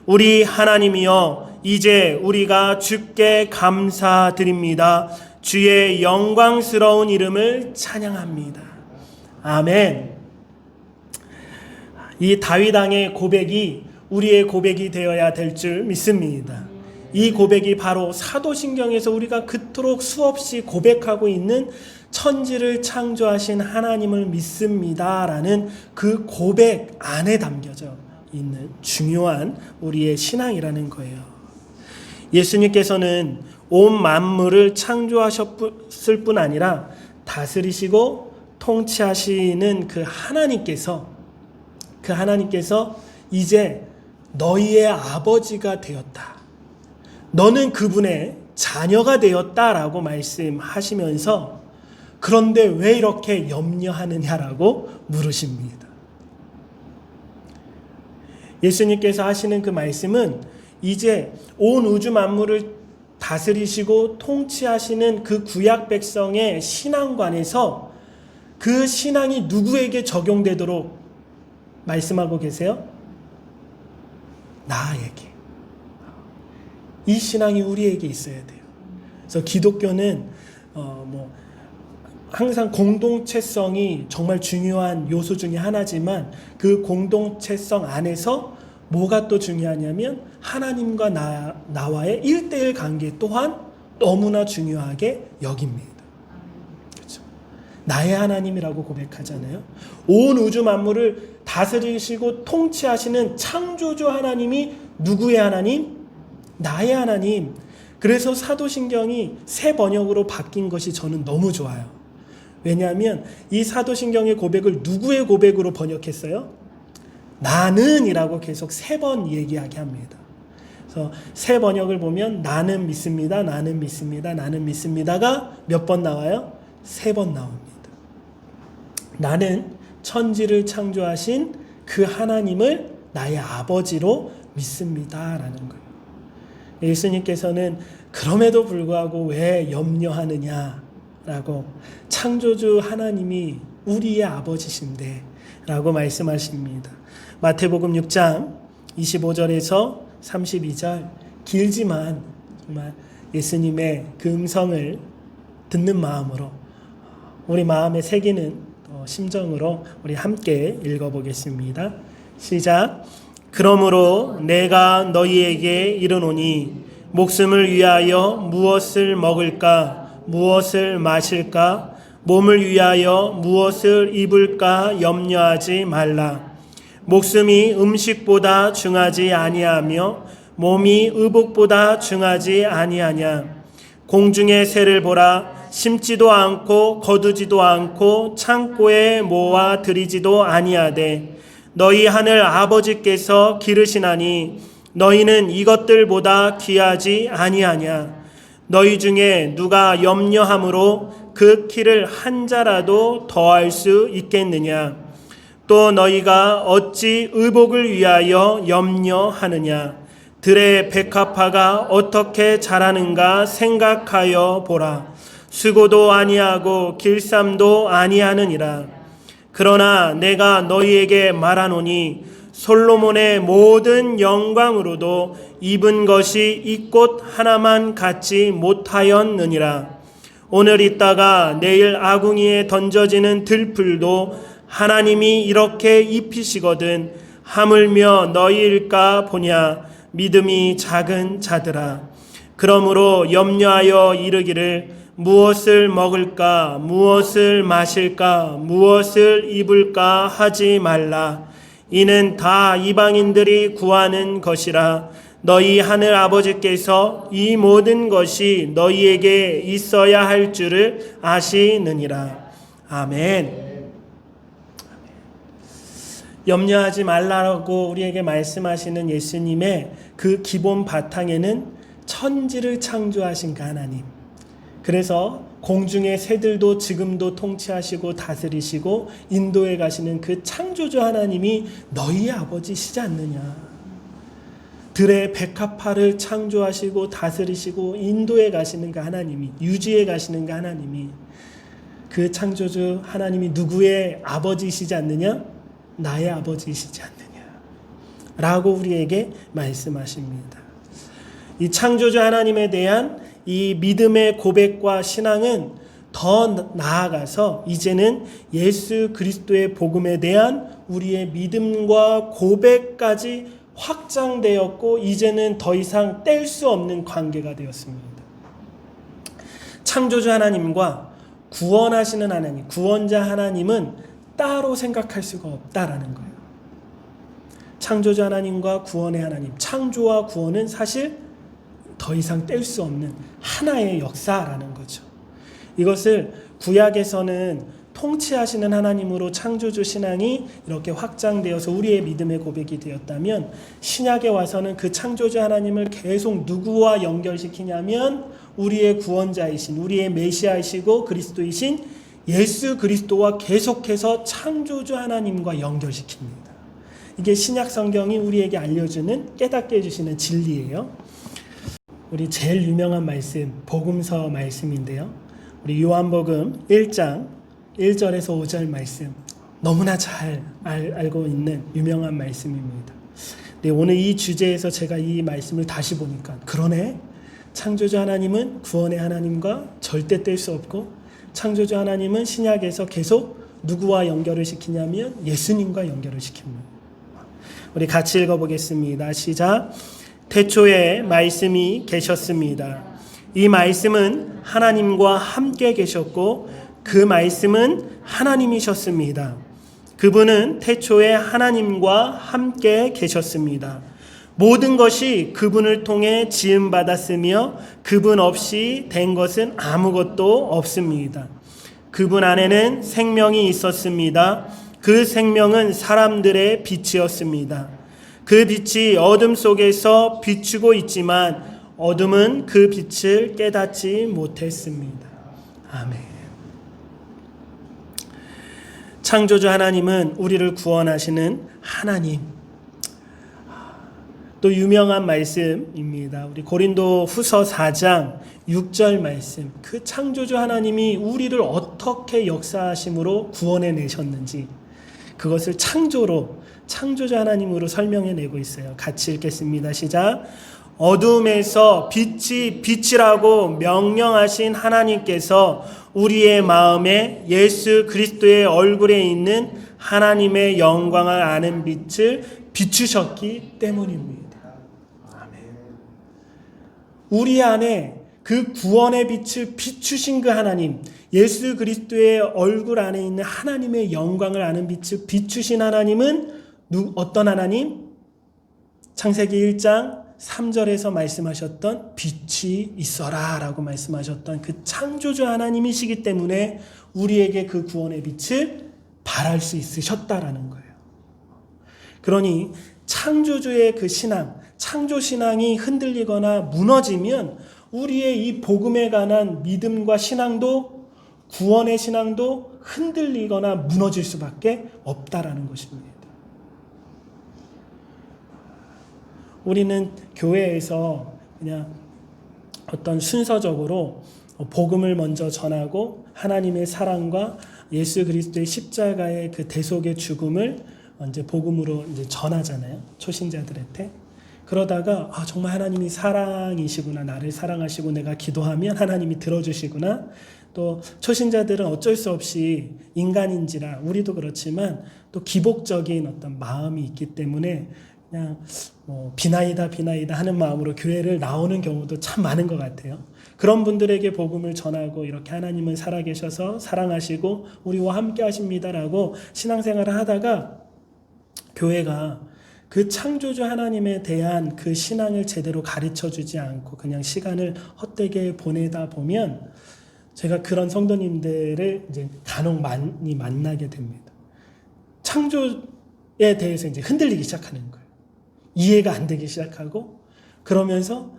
우리 하나님이여 이제 우리가 주께 감사드립니다. 주의 영광스러운 이름을 찬양합니다. 아멘. 이 다윗 왕의 고백이 우리의 고백이 되어야 될 줄 믿습니다. 이 고백이 바로 사도신경에서 우리가 그토록 수없이 고백하고 있는 천지를 창조하신 하나님을 믿습니다라는 그 고백 안에 담겨져 있는 중요한 우리의 신앙이라는 거예요. 예수님께서는 온 만물을 창조하셨을 뿐 아니라 다스리시고 통치하시는 그 하나님께서 이제 너희의 아버지가 되었다. 너는 그분의 자녀가 되었다라고 말씀하시면서 그런데 왜 이렇게 염려하느냐라고 물으십니다. 예수님께서 하시는 그 말씀은 이제 온 우주 만물을 다스리시고 통치하시는 그 구약 백성의 신앙관에서 그 신앙이 누구에게 적용되도록 말씀하고 계세요? 나에게. 이 신앙이 우리에게 있어야 돼요. 그래서 기독교는 항상 공동체성이 정말 중요한 요소 중에 하나지만 그 공동체성 안에서 뭐가 또 중요하냐면 하나님과 나와의 1:1 관계 또한 너무나 중요하게 여깁니다. 그렇죠? 나의 하나님이라고 고백하잖아요. 온 우주 만물을 다스리시고 통치하시는 창조주 하나님이 누구의 하나님? 나의 하나님. 그래서 사도신경이 새 번역으로 바뀐 것이 저는 너무 좋아요. 왜냐하면 이 사도신경의 고백을 누구의 고백으로 번역했어요? 나는 이라고 계속 3번 얘기하게 합니다. 그래서 새 번역을 보면 나는 믿습니다. 나는 믿습니다. 나는 믿습니다가 몇 번 나와요? 3번 나옵니다. 나는 천지를 창조하신 그 하나님을 나의 아버지로 믿습니다라는 거예요. 예수님께서는 그럼에도 불구하고 왜 염려하느냐라고 창조주 하나님이 우리의 아버지신데 라고 말씀하십니다. 마태복음 6장 25절에서 32절 길지만 정말 예수님의 그 음성을 듣는 마음으로 우리 마음에 새기는 심정으로 우리 함께 읽어보겠습니다. 시작. 그러므로 내가 너희에게 이르노니 목숨을 위하여 무엇을 먹을까 무엇을 마실까 몸을 위하여 무엇을 입을까 염려하지 말라. 목숨이 음식보다 중하지 아니하며 몸이 의복보다 중하지 아니하냐. 공중의 새를 보라. 심지도 않고 거두지도 않고 창고에 모아 들이지도 아니하되 너희 하늘 아버지께서 기르시나니 너희는 이것들보다 귀하지 아니하냐. 너희 중에 누가 염려함으로 그 키를 한 자라도 더할 수 있겠느냐. 또 너희가 어찌 의복을 위하여 염려하느냐. 들의 백합화가 어떻게 자라는가 생각하여 보라. 수고도 아니하고 길쌈도 아니하느니라. 그러나 내가 너희에게 말하노니 솔로몬의 모든 영광으로도 입은 것이 이 꽃 하나만 갖지 못하였느니라. 오늘 있다가 내일 아궁이에 던져지는 들풀도 하나님이 이렇게 입히시거든 하물며 너희일까 보냐. 믿음이 작은 자들아. 그러므로 염려하여 이르기를 무엇을 먹을까 무엇을 마실까 무엇을 입을까 하지 말라. 이는 다 이방인들이 구하는 것이라. 너희 하늘 아버지께서 이 모든 것이 너희에게 있어야 할 줄을 아시느니라. 아멘. 염려하지 말라고 우리에게 말씀하시는 예수님의 그 기본 바탕에는 천지를 창조하신 그 하나님, 그래서 공중의 새들도 지금도 통치하시고 다스리시고 인도에 가시는 그 창조주 하나님이 너희의 아버지시지 않느냐. 들의 백합화를 창조하시고 다스리시고 인도에 가시는 그 하나님이, 유지에 가시는 그 하나님이, 그 창조주 하나님이 누구의 아버지시지 않느냐? 나의 아버지시지 않느냐 라고 우리에게 말씀하십니다. 이 창조주 하나님에 대한 이 믿음의 고백과 신앙은 더 나아가서 이제는 예수 그리스도의 복음에 대한 우리의 믿음과 고백까지 확장되었고 이제는 더 이상 뗄 수 없는 관계가 되었습니다. 창조주 하나님과 구원하시는 하나님, 구원자 하나님은 따로 생각할 수가 없다라는 거예요. 창조주 하나님과 구원의 하나님, 창조와 구원은 사실 더 이상 뗄 수 없는 하나의 역사라는 거죠. 이것을 구약에서는 통치하시는 하나님으로 창조주 신앙이 이렇게 확장되어서 우리의 믿음의 고백이 되었다면, 신약에 와서는 그 창조주 하나님을 계속 누구와 연결시키냐면 우리의 구원자이신, 우리의 메시아이시고 그리스도이신 예수 그리스도와 계속해서 창조주 하나님과 연결시킵니다. 이게 신약 성경이 우리에게 알려주는, 깨닫게 해주시는 진리예요. 우리 제일 유명한 말씀, 복음서 말씀인데요. 우리 요한복음 1장 1절에서 5절 말씀, 너무나 잘 알고 있는 유명한 말씀입니다. 네, 오늘 이 주제에서 제가 이 말씀을 다시 보니까 그러네. 창조주 하나님은 구원의 하나님과 절대 뗄 수 없고, 창조주 하나님은 신약에서 계속 누구와 연결을 시키냐면 예수님과 연결을 시킵니다. 우리 같이 읽어보겠습니다. 시작. 태초에 말씀이 계셨습니다. 이 말씀은 하나님과 함께 계셨고 그 말씀은 하나님이셨습니다. 그분은 태초에 하나님과 함께 계셨습니다. 모든 것이 그분을 통해 지음받았으며 그분 없이 된 것은 아무것도 없습니다. 그분 안에는 생명이 있었습니다. 그 생명은 사람들의 빛이었습니다. 그 빛이 어둠 속에서 비추고 있지만 어둠은 그 빛을 깨닫지 못했습니다. 아멘. 창조주 하나님은 우리를 구원하시는 하나님. 또 유명한 말씀입니다. 우리 고린도 후서 4장 6절 말씀. 그 창조주 하나님이 우리를 어떻게 역사하심으로 구원해 내셨는지, 그것을 창조주 하나님으로 설명해내고 있어요. 같이 읽겠습니다. 시작. 어둠에서 빛이라고 명령하신 하나님께서 우리의 마음에 예수 그리스도의 얼굴에 있는 하나님의 영광을 아는 빛을 비추셨기 때문입니다. 아멘. 우리 안에 그 구원의 빛을 비추신 그 하나님, 예수 그리스도의 얼굴 안에 있는 하나님의 영광을 아는 빛을 비추신 하나님은 어떤 하나님? 창세기 1장 3절에서 말씀하셨던 빛이 있어라 라고 말씀하셨던 그 창조주 하나님이시기 때문에 우리에게 그 구원의 빛을 발할 수 있으셨다라는 거예요. 그러니 창조주의 그 신앙, 창조신앙이 흔들리거나 무너지면 우리의 이 복음에 관한 믿음과 신앙도, 구원의 신앙도 흔들리거나 무너질 수밖에 없다라는 것입니다. 우리는 교회에서 그냥 어떤 순서적으로 복음을 먼저 전하고 하나님의 사랑과 예수 그리스도의 십자가의 그 대속의 죽음을 이제 복음으로 이제 전하잖아요. 초신자들한테. 그러다가 정말 하나님이 사랑이시구나, 나를 사랑하시고 내가 기도하면 하나님이 들어주시구나. 또 초신자들은 어쩔 수 없이 인간인지라, 우리도 그렇지만 또 기복적인 어떤 마음이 있기 때문에 그냥 비나이다 하는 마음으로 교회를 나오는 경우도 참 많은 것 같아요. 그런 분들에게 복음을 전하고 이렇게 하나님은 살아계셔서 사랑하시고 우리와 함께 하십니다라고 신앙생활을 하다가 교회가 그 창조주 하나님에 대한 그 신앙을 제대로 가르쳐주지 않고 그냥 시간을 헛되게 보내다 보면 제가 그런 성도님들을 이제 간혹 많이 만나게 됩니다. 창조에 대해서 이제 흔들리기 시작하는 거예요. 이해가 안 되기 시작하고, 그러면서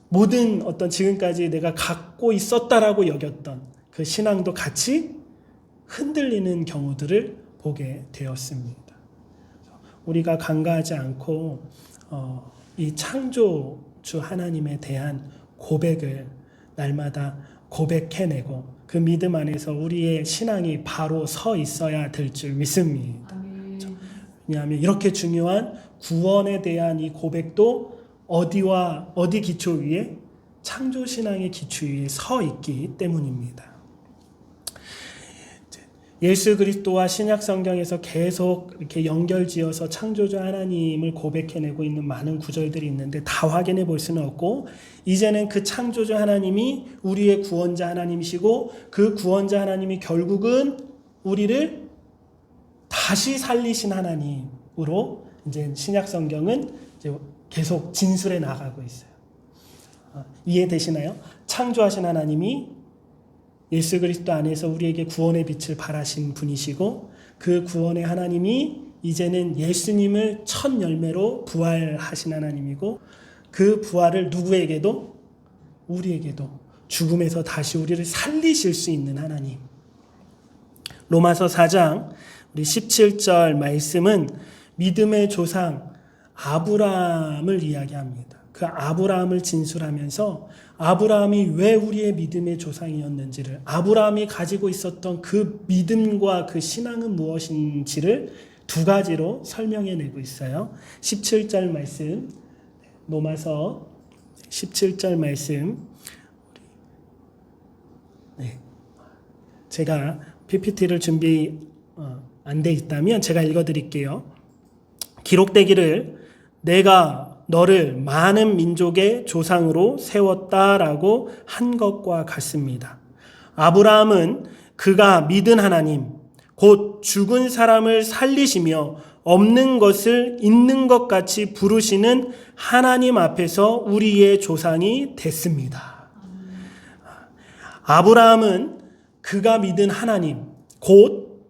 모든 어떤 지금까지 내가 갖고 있었다라고 여겼던 그 신앙도 같이 흔들리는 경우들을 보게 되었습니다. 우리가 간과하지 않고 이 창조주 하나님에 대한 고백을 날마다 고백해내고 그 믿음 안에서 우리의 신앙이 바로 서 있어야 될 줄 믿습니다. 왜냐하면 이렇게 중요한 구원에 대한 이 고백도 어디 기초 위에? 창조신앙의 기초 위에 서 있기 때문입니다. 예수 그리스도와 신약 성경에서 계속 이렇게 연결지어서 창조주 하나님을 고백해내고 있는 많은 구절들이 있는데 다 확인해 볼 수는 없고, 이제는 그 창조주 하나님이 우리의 구원자 하나님이시고 그 구원자 하나님이 결국은 우리를 다시 살리신 하나님으로 이제 신약 성경은 이제 계속 진술해 나가고 있어요. 이해되시나요? 창조하신 하나님이 예수 그리스도 안에서 우리에게 구원의 빛을 발하신 분이시고 그 구원의 하나님이 이제는 예수님을 첫 열매로 부활하신 하나님이고 그 부활을 누구에게도 우리에게도 죽음에서 다시 우리를 살리실 수 있는 하나님. 로마서 4장 우리 17절 말씀은 믿음의 조상 아브라함을 이야기합니다. 그 아브라함을 진술하면서 아브라함이 왜 우리의 믿음의 조상이었는지를, 아브라함이 가지고 있었던 그 믿음과 그 신앙은 무엇인지를 두 가지로 설명해내고 있어요. 17절 말씀, 로마서 17절 말씀, 제가 PPT를 준비 안 돼 있다면 제가 읽어드릴게요. 기록되기를 내가 너를 많은 민족의 조상으로 세웠다라고 한 것과 같습니다. 아브라함은 그가 믿은 하나님, 곧 죽은 사람을 살리시며 없는 것을 있는 것 같이 부르시는 하나님 앞에서 우리의 조상이 됐습니다. 아브라함은 그가 믿은 하나님, 곧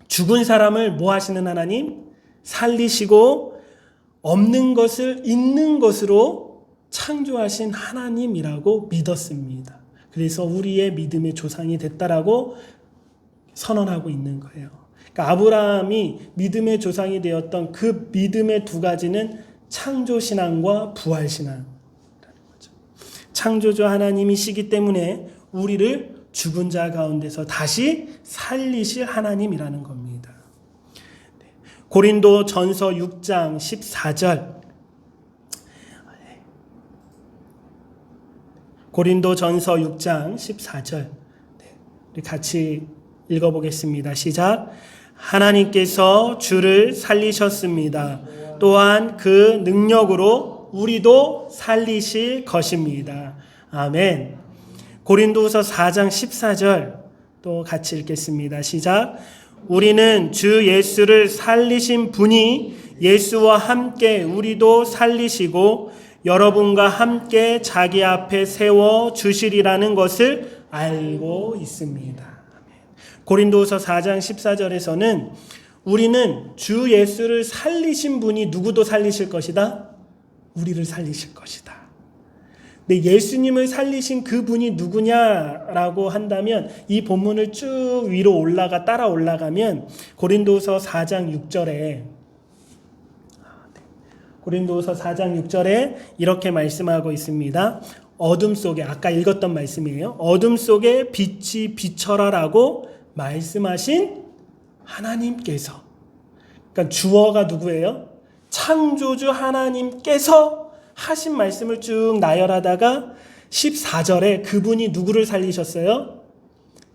죽은 사람을 뭐 하시는 하나님? 살리시고 없는 것을 있는 것으로 창조하신 하나님이라고 믿었습니다. 그래서 우리의 믿음의 조상이 됐다라고 선언하고 있는 거예요. 그러니까 아브라함이 믿음의 조상이 되었던 그 믿음의 두 가지는 창조신앙과 부활신앙이라는 거죠. 창조주 하나님이시기 때문에 우리를 죽은 자 가운데서 다시 살리실 하나님이라는 겁니다. 고린도 전서 6장 14절, 고린도 전서 6장 14절 우리 같이 읽어보겠습니다. 시작. 하나님께서 주를 살리셨습니다. 또한 그 능력으로 우리도 살리실 것입니다. 아멘. 고린도후서 4장 14절 또 같이 읽겠습니다. 시작. 우리는 주 예수를 살리신 분이 예수와 함께 우리도 살리시고 여러분과 함께 자기 앞에 세워 주시리라는 것을 알고 있습니다. 고린도후서 4장 14절에서는 우리는 주 예수를 살리신 분이 누구도 살리실 것이다? 우리를 살리실 것이다. 근데 예수님을 살리신 그분이 누구냐라고 한다면 이 본문을 쭉 위로 따라 올라가면 고린도후서 4장 6절에 고린도후서 4장 6절에 이렇게 말씀하고 있습니다. 어둠 속에, 아까 읽었던 말씀이에요. 어둠 속에 빛이 비춰라라고 말씀하신 하나님께서, 그러니까 주어가 누구예요? 창조주 하나님께서 하신 말씀을 쭉 나열하다가 14절에 그분이 누구를 살리셨어요?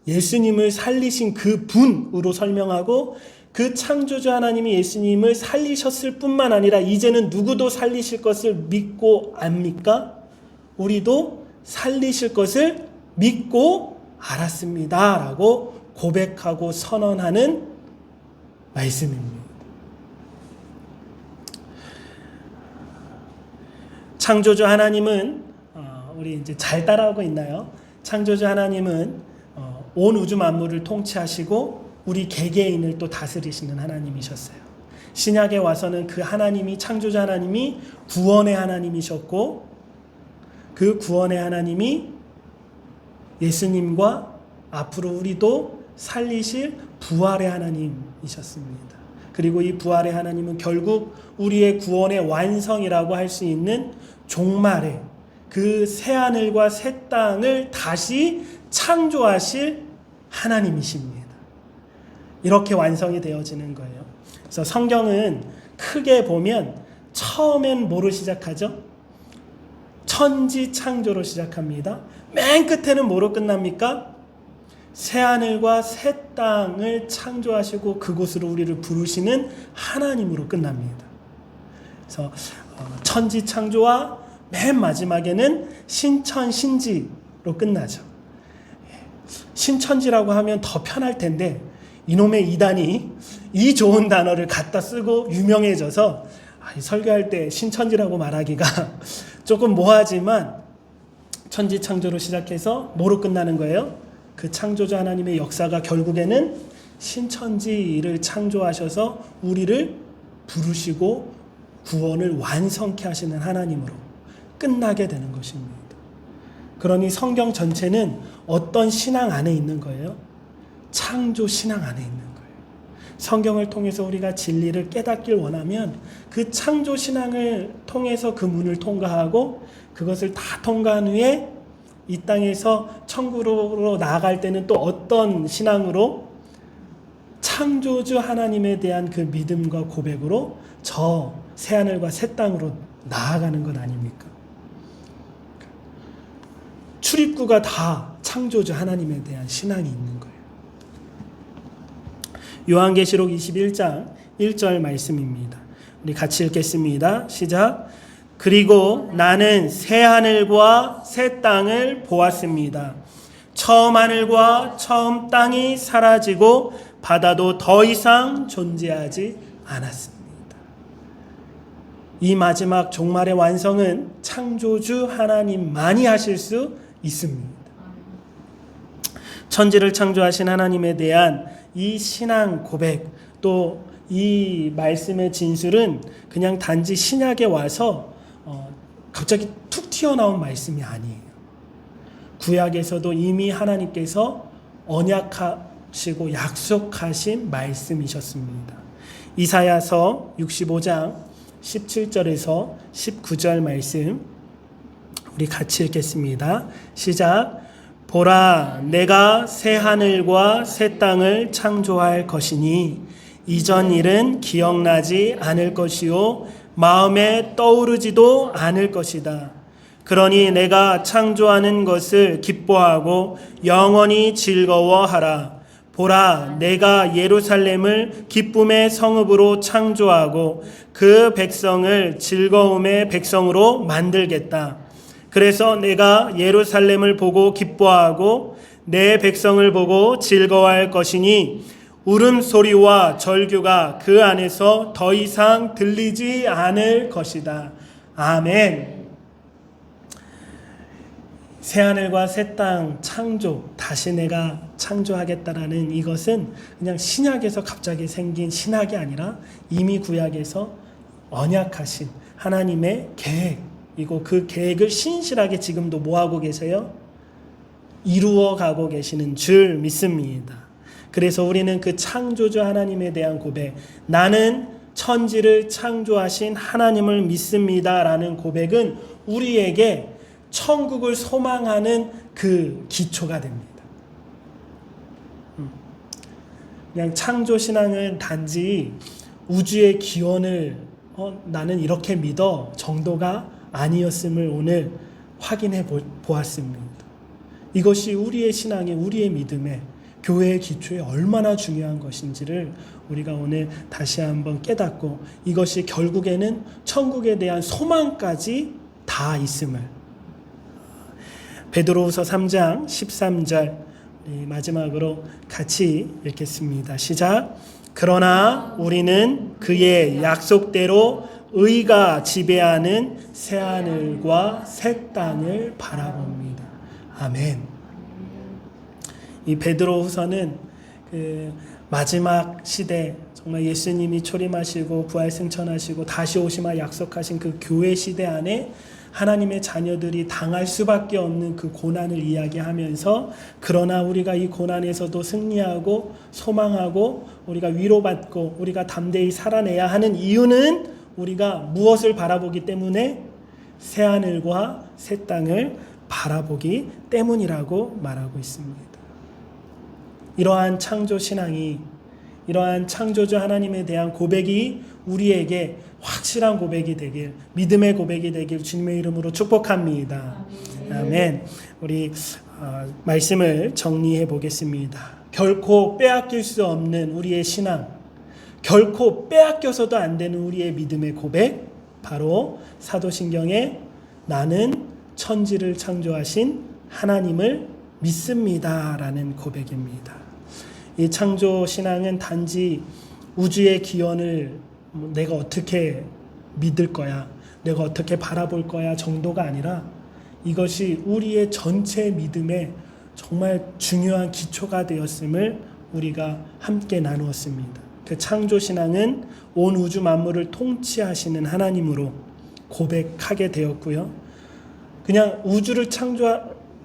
예수님을 살리신 그 분으로 설명하고 그 창조주 하나님이 예수님을 살리셨을 뿐만 아니라 이제는 누구도 살리실 것을 믿고 압니까? 우리도 살리실 것을 믿고 알았습니다. 라고 고백하고 선언하는 말씀입니다. 창조주 하나님은 우리 이제 잘 따라오고 있나요? 창조주 하나님은 온 우주 만물을 통치하시고 우리 개개인을 또 다스리시는 하나님이셨어요. 신약에 와서는 그 하나님이, 창조주 하나님이 구원의 하나님이셨고 그 구원의 하나님이 예수님과 앞으로 우리도 살리실 부활의 하나님이셨습니다. 그리고 이 부활의 하나님은 결국 우리의 구원의 완성이라고 할 수 있는 종말에 그 새하늘과 새 땅을 다시 창조하실 하나님이십니다. 이렇게 완성이 되어지는 거예요. 그래서 성경은 크게 보면 처음엔 뭐로 시작하죠? 천지 창조로 시작합니다. 맨 끝에는 뭐로 끝납니까? 새하늘과 새 땅을 창조하시고 그곳으로 우리를 부르시는 하나님으로 끝납니다. 그래서 천지 창조와 맨 마지막에는 신천신지로 끝나죠. 신천지라고 하면 더 편할 텐데 이놈의 이단이 이 좋은 단어를 갖다 쓰고 유명해져서 설교할 때 신천지라고 말하기가 조금 뭐하지만 천지 창조로 시작해서 뭐로 끝나는 거예요? 그 창조주 하나님의 역사가 결국에는 신천지를 창조하셔서 우리를 부르시고 구원을 완성케 하시는 하나님으로 끝나게 되는 것입니다. 그러니 성경 전체는 어떤 신앙 안에 있는 거예요? 창조 신앙 안에 있는 거예요. 성경을 통해서 우리가 진리를 깨닫길 원하면 그 창조 신앙을 통해서 그 문을 통과하고 그것을 다 통과한 후에 이 땅에서 천국으로 나아갈 때는 또 어떤 신앙으로? 창조주 하나님에 대한 그 믿음과 고백으로 저 새하늘과 새 땅으로 나아가는 것 아닙니까? 출입구가 다 창조주 하나님에 대한 신앙이 있는 거예요. 요한계시록 21장 1절 말씀입니다. 우리 같이 읽겠습니다. 시작. 그리고 나는 새 하늘과 새 땅을 보았습니다. 처음 하늘과 처음 땅이 사라지고 바다도 더 이상 존재하지 않았습니다. 이 마지막 종말의 완성은 창조주 하나님만이 하실 수 있습니다. 천지를 창조하신 하나님에 대한 이 신앙 고백, 또 이 말씀의 진술은 그냥 단지 신약에 와서 갑자기 툭 튀어나온 말씀이 아니에요. 구약에서도 이미 하나님께서 언약하시고 약속하신 말씀이셨습니다. 이사야서 65장 17절에서 19절 말씀 우리 같이 읽겠습니다. 시작. 보라, 내가 새 하늘과 새 땅을 창조할 것이니 이전 일은 기억나지 않을 것이요 마음에 떠오르지도 않을 것이다. 그러니 내가 창조하는 것을 기뻐하고 영원히 즐거워하라. 보라, 내가 예루살렘을 기쁨의 성읍으로 창조하고 그 백성을 즐거움의 백성으로 만들겠다. 그래서 내가 예루살렘을 보고 기뻐하고 내 백성을 보고 즐거워할 것이니 울음소리와 절규가 그 안에서 더 이상 들리지 않을 것이다. 아멘. 새하늘과 새 땅 창조, 다시 내가 창조하겠다라는 이것은 그냥 신약에서 갑자기 생긴 신학이 아니라 이미 구약에서 언약하신 하나님의 계획이고 그 계획을 신실하게 지금도 뭐하고 계세요? 이루어가고 계시는 줄 믿습니다. 그래서 우리는 그 창조주 하나님에 대한 고백, 나는 천지를 창조하신 하나님을 믿습니다 라는 고백은 우리에게 천국을 소망하는 그 기초가 됩니다. 그냥 창조신앙은 단지 우주의 기원을 나는 이렇게 믿어 정도가 아니었음을 오늘 확인해 보았습니다. 이것이 우리의 신앙에, 우리의 믿음에, 교회의 기초에 얼마나 중요한 것인지를 우리가 오늘 다시 한번 깨닫고 이것이 결국에는 천국에 대한 소망까지 다 있음을, 베드로후서 3장 13절 마지막으로 같이 읽겠습니다. 시작. 그러나 우리는 그의 약속대로 의가 지배하는 새하늘과 새 땅을 바라봅니다. 아멘. 이 베드로후서는 그 마지막 시대, 정말 예수님이 초림하시고 부활승천하시고 다시 오시마 약속하신 그 교회 시대 안에 하나님의 자녀들이 당할 수밖에 없는 그 고난을 이야기하면서, 그러나 우리가 이 고난에서도 승리하고 소망하고 우리가 위로받고 우리가 담대히 살아내야 하는 이유는 우리가 무엇을 바라보기 때문에? 새하늘과 새 땅을 바라보기 때문이라고 말하고 있습니다. 이러한 창조 신앙이, 이러한 창조주 하나님에 대한 고백이 우리에게 확실한 고백이 되길, 믿음의 고백이 되길 주님의 이름으로 축복합니다. 아멘. 우리 말씀을 정리해 보겠습니다. 결코 빼앗길 수 없는 우리의 신앙, 결코 빼앗겨서도 안 되는 우리의 믿음의 고백, 바로 사도신경에 나는 천지를 창조하신 하나님을 믿습니다 라는 고백입니다. 이 창조 신앙은 단지 우주의 기원을 내가 어떻게 믿을 거야, 내가 어떻게 바라볼 거야 정도가 아니라 이것이 우리의 전체 믿음의 정말 중요한 기초가 되었음을 우리가 함께 나누었습니다. 그 창조신앙은 온 우주 만물을 통치하시는 하나님으로 고백하게 되었고요. 그냥 우주를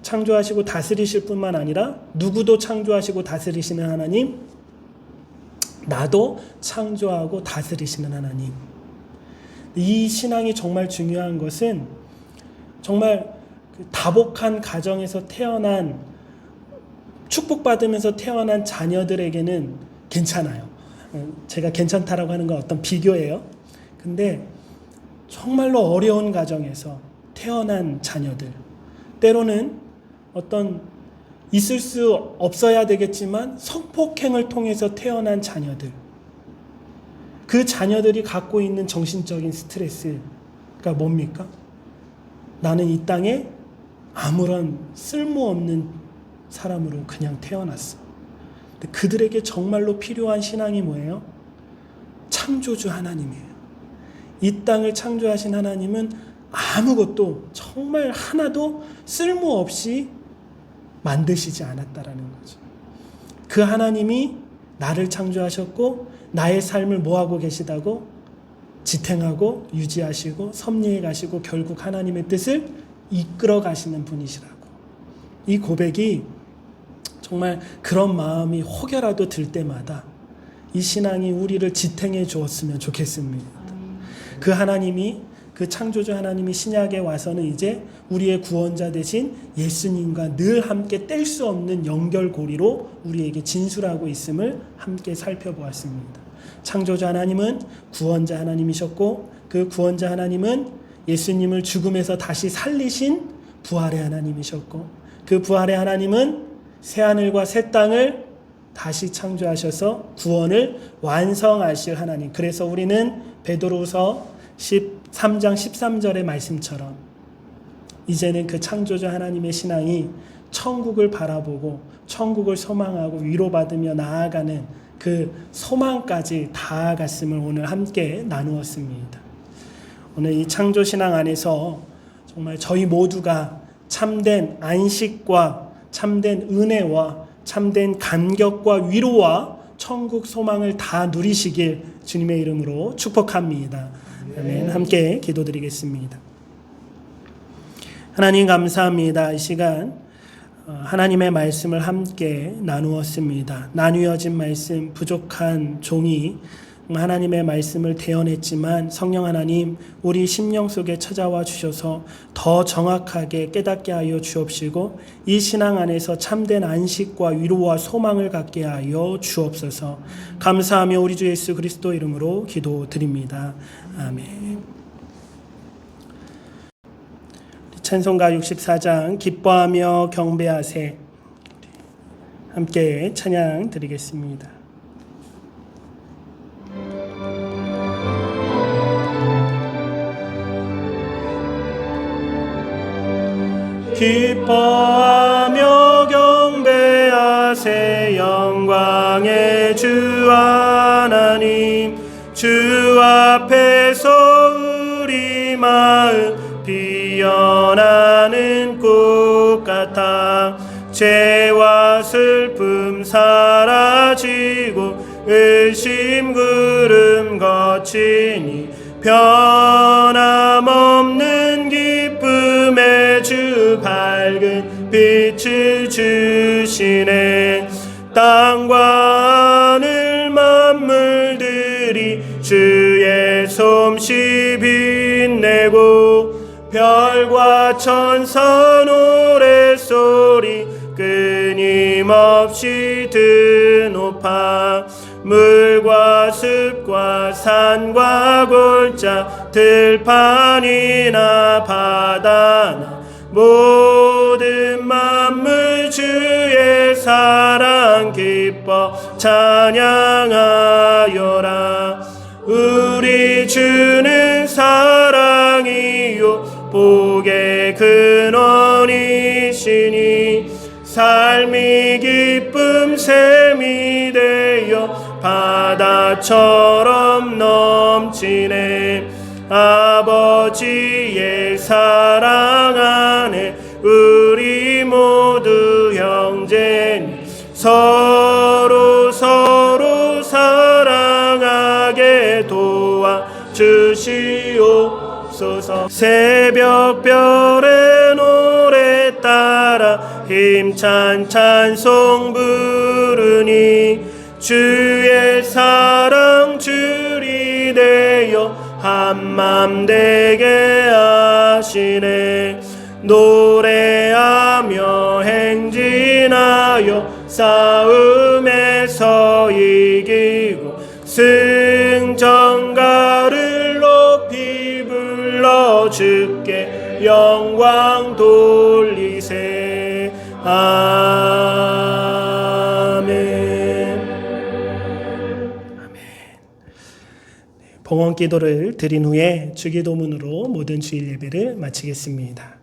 창조하시고 다스리실 뿐만 아니라 누구도 창조하시고 다스리시는 하나님, 나도 창조하고 다스리시는 하나님. 이 신앙이 정말 중요한 것은 정말 그 다복한 가정에서 태어난, 축복받으면서 태어난 자녀들에게는 괜찮아요. 제가 괜찮다라고 하는 건 어떤 비교예요. 근데 정말로 어려운 가정에서 태어난 자녀들, 때로는 어떤 있을 수 없어야 되겠지만 성폭행을 통해서 태어난 자녀들, 그 자녀들이 갖고 있는 정신적인 스트레스가 뭡니까? 나는 이 땅에 아무런 쓸모없는 사람으로 그냥 태어났어. 근데 그들에게 정말로 필요한 신앙이 뭐예요? 창조주 하나님이에요. 이 땅을 창조하신 하나님은 아무것도, 정말 하나도 쓸모없이 만드시지 않았다라는 거죠. 그 하나님이 나를 창조하셨고 나의 삶을 뭐하고 계시다고? 지탱하고 유지하시고 섭리해 가시고 결국 하나님의 뜻을 이끌어 가시는 분이시라고. 이 고백이 정말 그런 마음이 혹여라도 들 때마다 이 신앙이 우리를 지탱해 주었으면 좋겠습니다. 그 하나님이, 그 창조주 하나님이 신약에 와서는 이제 우리의 구원자 되신 예수님과 늘 함께 뗄 수 없는 연결고리로 우리에게 진술하고 있음을 함께 살펴보았습니다. 창조주 하나님은 구원자 하나님이셨고 그 구원자 하나님은 예수님을 죽음에서 다시 살리신 부활의 하나님이셨고 그 부활의 하나님은 새하늘과 새 땅을 다시 창조하셔서 구원을 완성하실 하나님. 그래서 우리는 베드로후서 13장 13절의 말씀처럼 이제는 그 창조주 하나님의 신앙이 천국을 바라보고 천국을 소망하고 위로받으며 나아가는 그 소망까지 다가갔음을 오늘 함께 나누었습니다. 오늘 이 창조신앙 안에서 정말 저희 모두가 참된 안식과 참된 은혜와 참된 감격과 위로와 천국 소망을 다 누리시길 주님의 이름으로 축복합니다. 아멘. 함께 기도드리겠습니다. 하나님 감사합니다. 이 시간 하나님의 말씀을 함께 나누었습니다. 나뉘어진 말씀, 부족한 종이 하나님의 말씀을 대언했지만 성령 하나님 우리 심령 속에 찾아와 주셔서 더 정확하게 깨닫게 하여 주옵시고 이 신앙 안에서 참된 안식과 위로와 소망을 갖게 하여 주옵소서. 감사하며 우리 주 예수 그리스도 이름으로 기도드립니다. 아멘. 찬송가 64장 기뻐하며 경배하세 함께 찬양 드리겠습니다. 기뻐하며 경배하세 영광의 주 하나님 주 앞에서 우리 마음 피어나는 꽃 같아 죄와 슬픔 사라지고 의심 구름 거치니 변함없는 기쁨의 주 밝은 빛을 주시네. 땅과 하늘 만물들이 주의 솜씨 빛내고 별과 천사 노랫소리 끊임없이 드높아 물과 습과 산과 골짜 들판이나 바다나 모든 만물 주의 사랑 기뻐 찬양하여라. 우리 주는 사랑이요 복의 근원이시니 삶이 기쁨 샘이 되어 바다처럼 넘치네. 아버지의 사랑 안에 우리 모두 형 주시옵소서. 새벽별의 노래 따라 힘찬 찬송 부르니 주의 사랑 줄이 되어 한맘 되게 하시네. 노래하며 행진하여 싸움에서 이기고 승전가를 높이 불러 주께 영광 돌리세. 아멘. 봉헌 기도를 드린 후에 주기도문으로 모든 주일 예배를 마치겠습니다.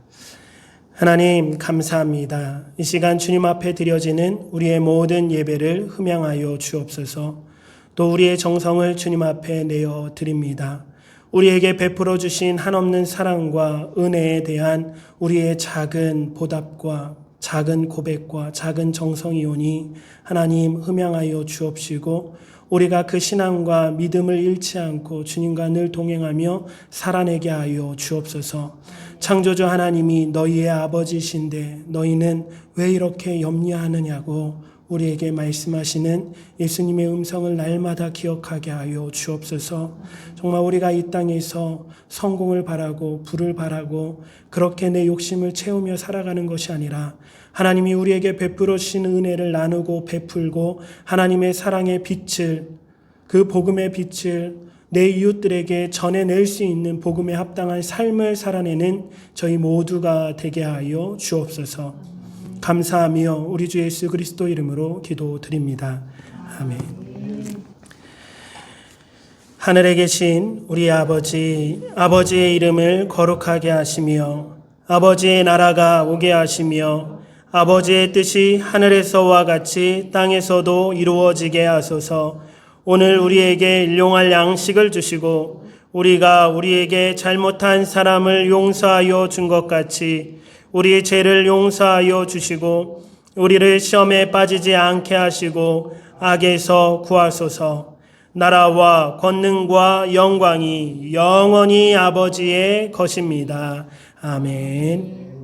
하나님 감사합니다. 이 시간 주님 앞에 드려지는 우리의 모든 예배를 흠양하여 주옵소서. 또 우리의 정성을 주님 앞에 내어 드립니다. 우리에게 베풀어 주신 한없는 사랑과 은혜에 대한 우리의 작은 보답과 작은 고백과 작은 정성이오니 하나님 흠양하여 주옵시고 우리가 그 신앙과 믿음을 잃지 않고 주님과 늘 동행하며 살아내게 하여 주옵소서. 창조주 하나님이 너희의 아버지신데 너희는 왜 이렇게 염려하느냐고 우리에게 말씀하시는 예수님의 음성을 날마다 기억하게 하여 주옵소서. 정말 우리가 이 땅에서 성공을 바라고 부를 바라고 그렇게 내 욕심을 채우며 살아가는 것이 아니라 하나님이 우리에게 베풀어 주신 은혜를 나누고 베풀고 하나님의 사랑의 빛을, 그 복음의 빛을 내 이웃들에게 전해낼 수 있는 복음에 합당한 삶을 살아내는 저희 모두가 되게 하여 주옵소서. 감사하며 우리 주 예수 그리스도 이름으로 기도드립니다. 아멘. 하늘에 계신 우리 아버지의 이름을 거룩하게 하시며 아버지의 나라가 오게 하시며 아버지의 뜻이 하늘에서와 같이 땅에서도 이루어지게 하소서. 오늘 우리에게 일용할 양식을 주시고 우리가 우리에게 잘못한 사람을 용서하여 준 것 같이 우리의 죄를 용서하여 주시고 우리를 시험에 빠지지 않게 하시고 악에서 구하소서. 나라와 권능과 영광이 영원히 아버지의 것입니다. 아멘.